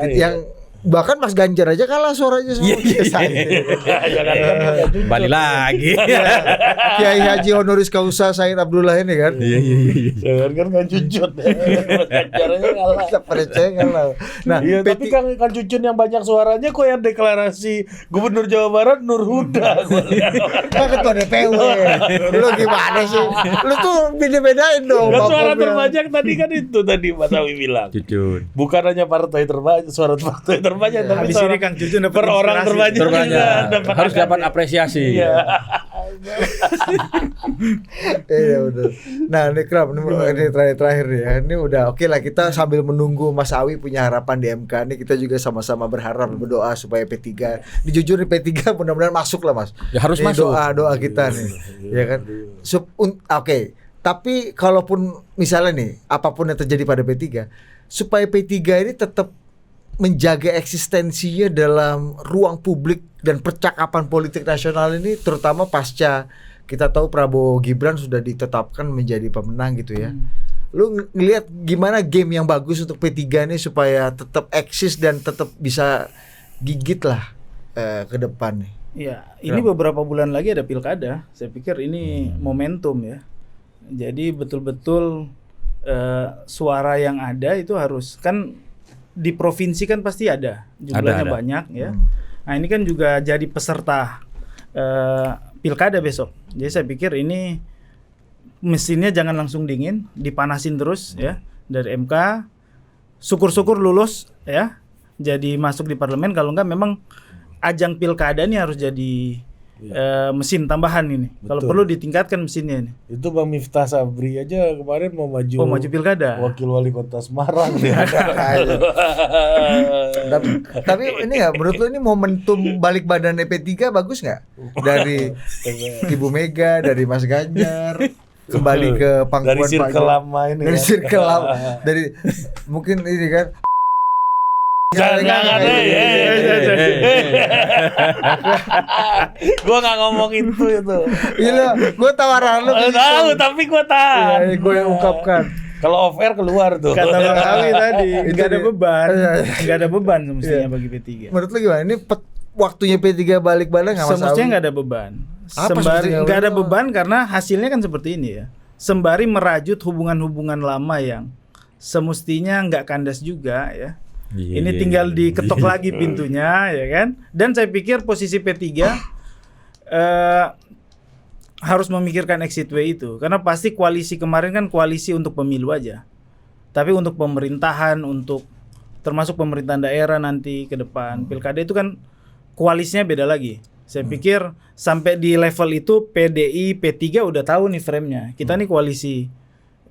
Yang Bahkan Mas Ganjar aja kalah suaranya sama Balik lagi. Kiai Haji honoris causa Said Abdullah ini kan. Jangan kan Cucun. Ganjarnya kalah. Percaya kalah. Nah, Iya, tapi kan Cucun yang banyak suaranya kok yang deklarasi Gubernur Jawa Barat Nur Huda. kan ketua DPW. Lu gimana sih? Lu tuh beda-bedain dong. Kan suara Bapaknya. terbanyak tadi kan itu tadi Mas Awi bilang. Cucun. Bukan hanya partai terbanyak, suara partai terbanyak, tapi Habis ini Kang Cucun dapat per orang inspirasi. terbanyak. Terbanyak. Harus dapat apresiasi. Iya. Iya betul. Nah ini Kram, ini terakhir nih ya. Ini udah oke lah, kita sambil menunggu Mas Awi punya harapan di MK. Ini kita juga sama-sama berharap berdoa supaya P3 dijujur di P3 mudah-mudahan masuk lah Mas. Ya, harus Ini masuk. Doa kita nih, ya kan. Oke. Tapi kalaupun misalnya nih apapun yang terjadi pada P3, supaya P3 ini tetap menjaga eksistensinya dalam ruang publik dan percakapan politik nasional ini, terutama pasca kita tahu Prabowo Gibran sudah ditetapkan menjadi pemenang gitu ya. Lu ngelihat gimana game yang bagus untuk P3 ini supaya tetap eksis dan tetap bisa gigit lah ke depan nih. Ya, ini beberapa bulan lagi ada pilkada. Saya pikir ini momentum ya. Jadi betul-betul suara yang ada itu harus, kan di provinsi kan pasti ada jumlahnya Ada. banyak ya. Nah ini kan juga jadi peserta pilkada besok. Jadi saya pikir ini mesinnya jangan langsung dingin, dipanasin terus ya dari MK. Syukur-syukur lulus ya, jadi masuk di parlemen. Kalau enggak memang ajang pilkada ini harus jadi mesin tambahan ini. Kalau Betul. perlu ditingkatkan mesinnya ini. Itu Bang Miftah Sabri aja kemarin mau maju. Oh, maju pilkada. Wakil wali kota Semarang dia. Tapi ini ya menurut lu ini momentum balik badan P3 bagus nggak? Dari Ibu Mega, dari Mas Ganjar, kembali ke pangkuan Dari circle Pak lama ini. dari ya. circle lama, dari mungkin ini kan. Jangan. Gua nggak ngomong itu. Iya, gue tawaran lu. Tahu, tapi gua tahan. Iya, gue yang ungkapkan. Kalau off air keluar tuh. Kata Bang Awi tadi, Itu nggak ada dia. beban, Iya. nggak ada beban semestinya Iya. bagi P3. Menurut lu gimana? Ini waktunya P3 balik badan nggak Mas Semestinya Awi? nggak ada beban. Apa Sembari semestinya? nggak ada beban karena hasilnya kan seperti ini ya. Sembari merajut hubungan-hubungan lama yang semestinya nggak kandas juga ya. Ini tinggal diketok lagi pintunya ya kan. Dan saya pikir posisi P3 harus memikirkan exit way itu, karena pasti koalisi kemarin kan koalisi untuk pemilu aja. Tapi untuk pemerintahan, untuk termasuk pemerintahan daerah nanti ke depan, pilkada itu kan koalisinya beda lagi. Saya pikir sampai di level itu PDI, P3 udah tahu nih frame-nya. Kita nih koalisi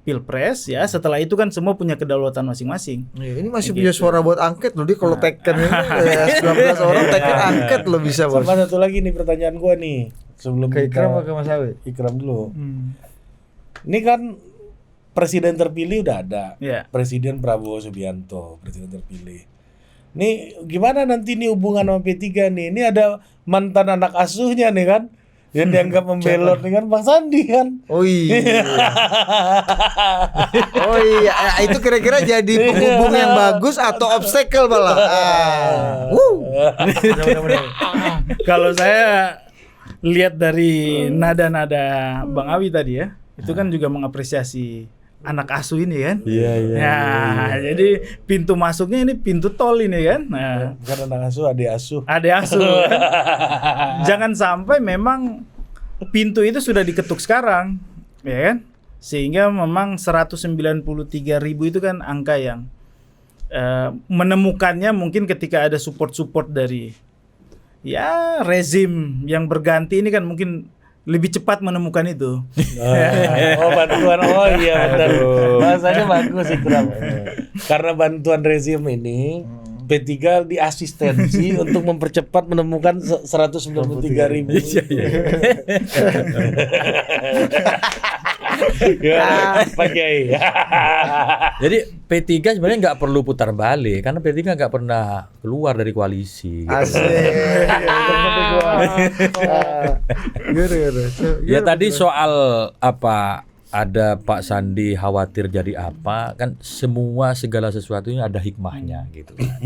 Pilpres ya, setelah itu kan semua punya kedaulatan masing-masing. Iya, ini masih punya suara buat angket loh. Dia kalau Tekken ini 19 orang Tekken angket loh bisa Bos. Sama satu lagi nih pertanyaan gua nih. Sebelum Ke kita Ikram atau ke Mas Awi? Ikram dulu. Ini kan presiden terpilih udah ada. Ya. Presiden Prabowo Subianto, presiden terpilih. Nih gimana nanti nih hubungan sama P3 nih? Ini ada mantan anak asuhnya nih kan, yang dianggap membelot nih kan, Bang Sandi kan. Oh iya. Oh iya, itu kira-kira jadi penghubung yang bagus atau obstacle malah. Kalau saya lihat dari nada-nada Bang Awi tadi ya, itu kan juga mengapresiasi anak asuh ini kan. Iya. Nah, jadi pintu masuknya ini pintu tol ini kan. Nah, Bukan anak asuh, adik asuh. ada asuh kan. Jangan sampai memang pintu itu sudah diketuk sekarang, ya kan? Sehingga memang 193.000 itu kan angka yang menemukannya mungkin ketika ada support dari ya rezim yang berganti ini kan mungkin lebih cepat menemukan itu. Oh bantuan, oh iya benar. Bahasanya bagus Ikram. Karena bantuan rezim ini P3 diasistensi untuk mempercepat menemukan 193.000. Ya, Pak Kiai. Jadi P3 sebenarnya nggak perlu putar balik karena P3 nggak pernah keluar dari koalisi. Asik. Ya tadi soal apa, ada Pak Sandi khawatir jadi apa, kan semua segala sesuatunya ada hikmahnya gitu kan.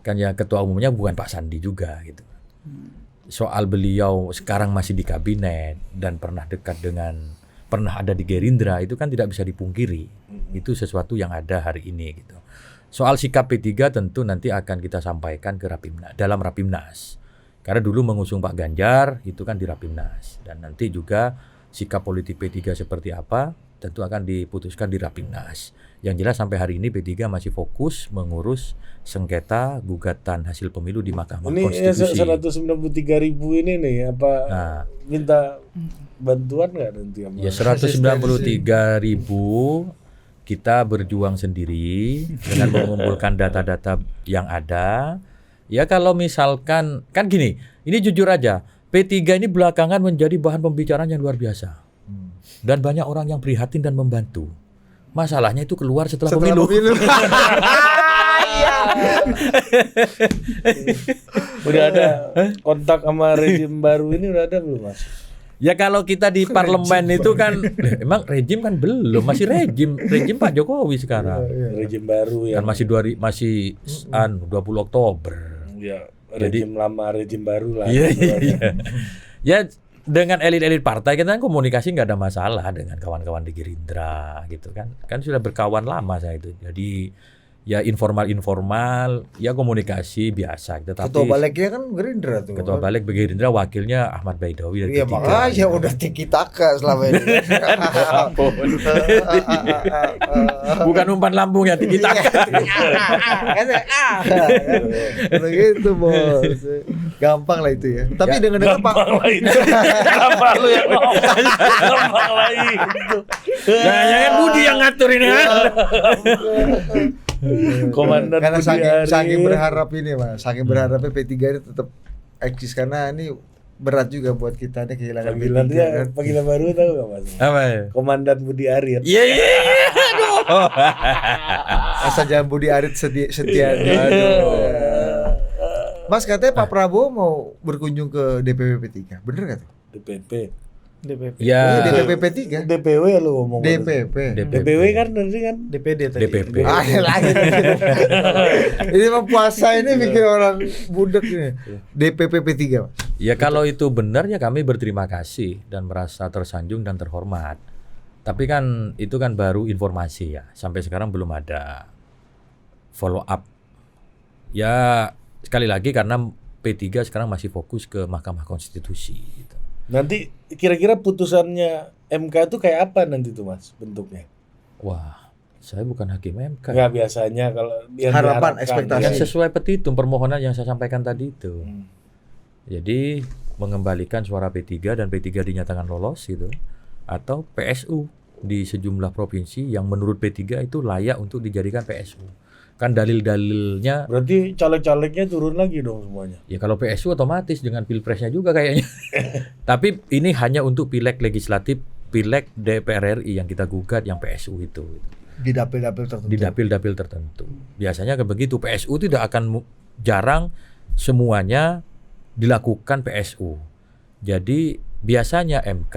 Kan ya ketua umumnya bukan Pak Sandi juga gitu. Soal beliau sekarang masih di kabinet dan pernah ada di Gerindra, itu kan tidak bisa dipungkiri. Itu sesuatu yang ada hari ini gitu. Soal sikap P3 tentu nanti akan kita sampaikan ke dalam Rapimnas. Karena dulu mengusung Pak Ganjar itu kan di Rapimnas, dan nanti juga sikap politik P3 seperti apa tentu akan diputuskan di Rapimnas. Yang jelas sampai hari ini P3 masih fokus mengurus sengketa gugatan hasil pemilu di Mahkamah Konstitusi. Ini 193.000 ini nih apa minta bantuan nggak nanti? Ya 193.000 kita berjuang sendiri dengan mengumpulkan data-data yang ada. Ya kalau misalkan, kan gini, ini jujur aja, P3 ini belakangan menjadi bahan pembicaraan yang luar biasa. Dan banyak orang yang prihatin dan membantu. Masalahnya itu keluar setelah pemilu. Udah ada kontak sama rejim baru ini, udah ada belum Mas? Ya kalau kita di parlemen itu kan, emang rejim kan belum, masih rejim Pak Jokowi sekarang. Rejim baru ya. Kan masih 20 Oktober. Ya, rejim lama, rejim baru lah. Iya. Ya dengan elit-elit partai kita kan komunikasi nggak ada masalah dengan kawan-kawan di Gerindra gitu kan. Kan sudah berkawan lama saya itu. Jadi ya informal ya komunikasi biasa. Tetapi ketua baliknya kan Gerindra tuh. Ketua balik Gerindra, wakilnya Ahmad Baidowi dari Iya, P3. makanya udah tiki taka selama ini. Bukan umpan lambung ya, tiki taka. Begitu bos. Gampang lah itu ya. Tapi dengan Pak. Gampang lu yang ngomong. Gampang lagi gitu. Jangan Budi yang ngatur ini kan. Komandan Karena Budi saking Ari. berharap ini Mas, saking berharapnya P3 ini tetap eksis karena ini berat juga buat kita nih kehilangan Panggilan P3 dia, kan. panggilan baru tahu nggak Mas? Apa ya? Komandan Budi Ari. Iya. Aduh. Asal jangan Budi Arit setia. Aduh. Mas katanya Pak Prabowo mau berkunjung ke DPP P3. Bener gak tuh? DPP. Ya. DPP P3. DPW lu ngomong. DPP. DPW kan nanti kan DPD tadi. DPP. Lagi. Ini mah puasa ini bikin orang budek ini. DPP P3, Mas. Ya kalau itu benar ya kami berterima kasih dan merasa tersanjung dan terhormat. Tapi kan itu kan baru informasi ya. Sampai sekarang belum ada follow up. Ya sekali lagi karena P3 sekarang masih fokus ke Mahkamah Konstitusi gitu. nanti kira-kira putusannya MK itu kayak apa nanti tuh Mas bentuknya? Wah, saya bukan hakim MK. Nggak biasanya kalau yang Harapan, diharapkan, ekspektasi. Yang sesuai petitum permohonan yang saya sampaikan tadi itu. Jadi mengembalikan suara P3 dan P3 dinyatakan lolos gitu, atau PSU di sejumlah provinsi yang menurut P3 itu layak untuk dijadikan PSU. Kan dalil-dalilnya. Berarti caleg-calegnya turun lagi dong semuanya. Ya kalau PSU otomatis dengan pilpresnya juga kayaknya. Tapi ini hanya untuk pileg legislatif, pileg DPR RI yang kita gugat yang PSU itu. Di dapil-dapil tertentu. Di dapil-dapil tertentu. Biasanya kayak begitu. PSU tidak akan jarang semuanya dilakukan PSU. Jadi biasanya MK,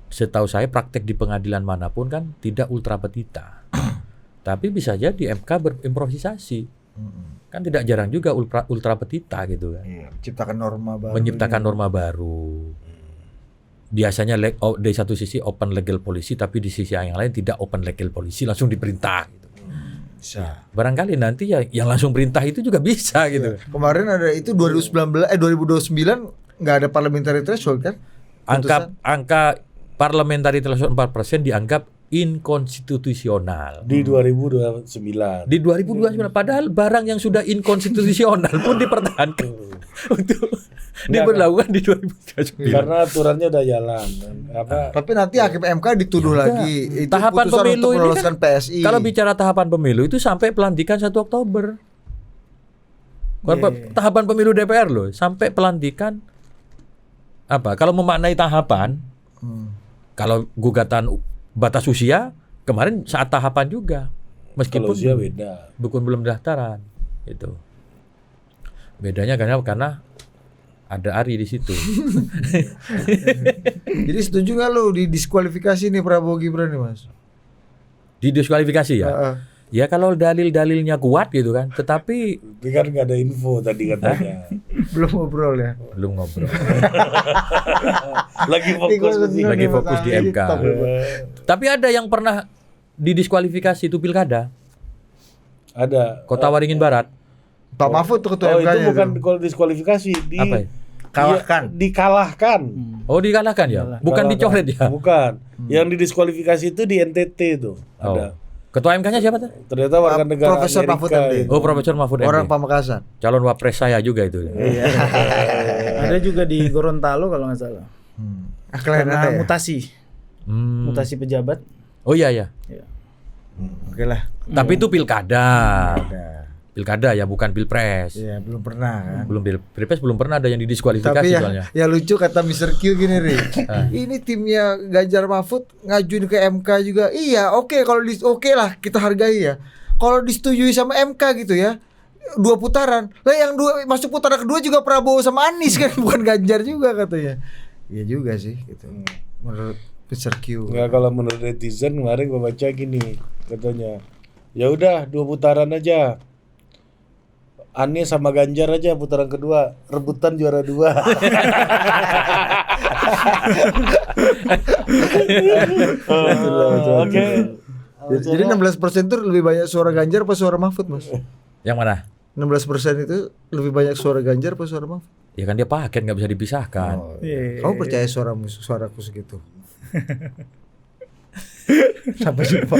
setahu saya praktek di pengadilan manapun kan tidak ultra petita. Tapi bisa jadi MK berimprovisasi. Kan tidak jarang juga ultra petita gitu kan. Iya, menciptakan norma baru. Menyiptakan norma baru. Biasanya di satu sisi open legal policy, tapi di sisi yang lain tidak open legal policy, langsung diperintah gitu. Bisa. Barangkali nanti ya yang langsung perintah itu juga bisa gitu. Kemarin ada itu 2029 nggak ada parliamentary threshold kan? Angka parliamentary threshold 4% dianggap inkonstitusional. Di 2029. Di 2029 padahal barang yang sudah inkonstitusional pun dipertahankan untuk diberlakukan di 2029. Karena aturannya udah jalan. Tapi nanti hakim MK dituduh lagi itu tahapan putusan pemilu untuk ini meloloskan kan, PSI. Kalau bicara tahapan pemilu itu sampai pelantikan 1 Oktober. Tahapan pemilu DPR loh, sampai pelantikan apa? Kalau memaknai tahapan, kalau gugatan batas usia kemarin saat tahapan juga, meskipun kalau usia beda. Bukan belum pendaftaran itu. Bedanya karena ada Ari di situ. Jadi setuju nggak lo didiskualifikasi nih Prabowo Gibran nih Mas? Didiskualifikasi ya. Ya kalau dalil-dalilnya kuat gitu kan, tetapi Tapi kan nggak ada info tadi katanya. Belum ngobrol ya. belum ngobrol. Lagi fokus ke sini. Lagi fokus di MK. Tapi ada yang pernah didiskualifikasi itu pilkada, Ada. Kota Waringin Barat. Pak Mahfud tuh ketua Oh itu MK-nya bukan tuh. kalau diskualifikasi, Apa ya? Kalahkan. Dikalahkan. Oh dikalahkan ya? Bukan dicoret ya? Bukan. Yang didiskualifikasi itu di NTT itu. Oh. Ada. Ketua MK-nya siapa tuh? Ternyata warga negara Profesor Mahfud Amerika. MD. itu. Oh Profesor Mahfud MD. Orang Pamekasan. Calon wapres saya juga itu. Iya. Ada juga di Gorontalo kalau nggak salah. Kalian Karena ada ya? mutasi mutasi pejabat. Oh iya ya. Oke lah. Tapi itu pilkada. Ada. Pilkada ya, bukan pilpres. Iya, belum pernah kan. Belum pilpres belum pernah ada yang didiskualifikasi Tapi soalnya. ya lucu kata Mr. Q gini Ri. Ini timnya Ganjar Mahfud ngajuin ke MK juga. Iya, oke kalau oke lah kita hargai ya. Kalau disetujui sama MK gitu ya. 2 putaran. Lah yang masuk putaran kedua juga Prabowo sama Anies kan, bukan Ganjar juga katanya. Iya juga sih gitu. Menurut Mr. Q. Nggak, kalau menurut netizen kemarin gua baca gini katanya. Ya udah 2 putaran aja. Anies sama Ganjar aja putaran kedua, rebutan juara 2. Oke. Jadi 16% itu lebih banyak suara Ganjar apa suara Mahfud, Mas? Yang mana? 16% itu lebih banyak suara Ganjar apa suara Mahfud? Ya kan dia paket nggak bisa dipisahkan. Iya. Kamu percaya suaraku segitu? Sampai jumpa.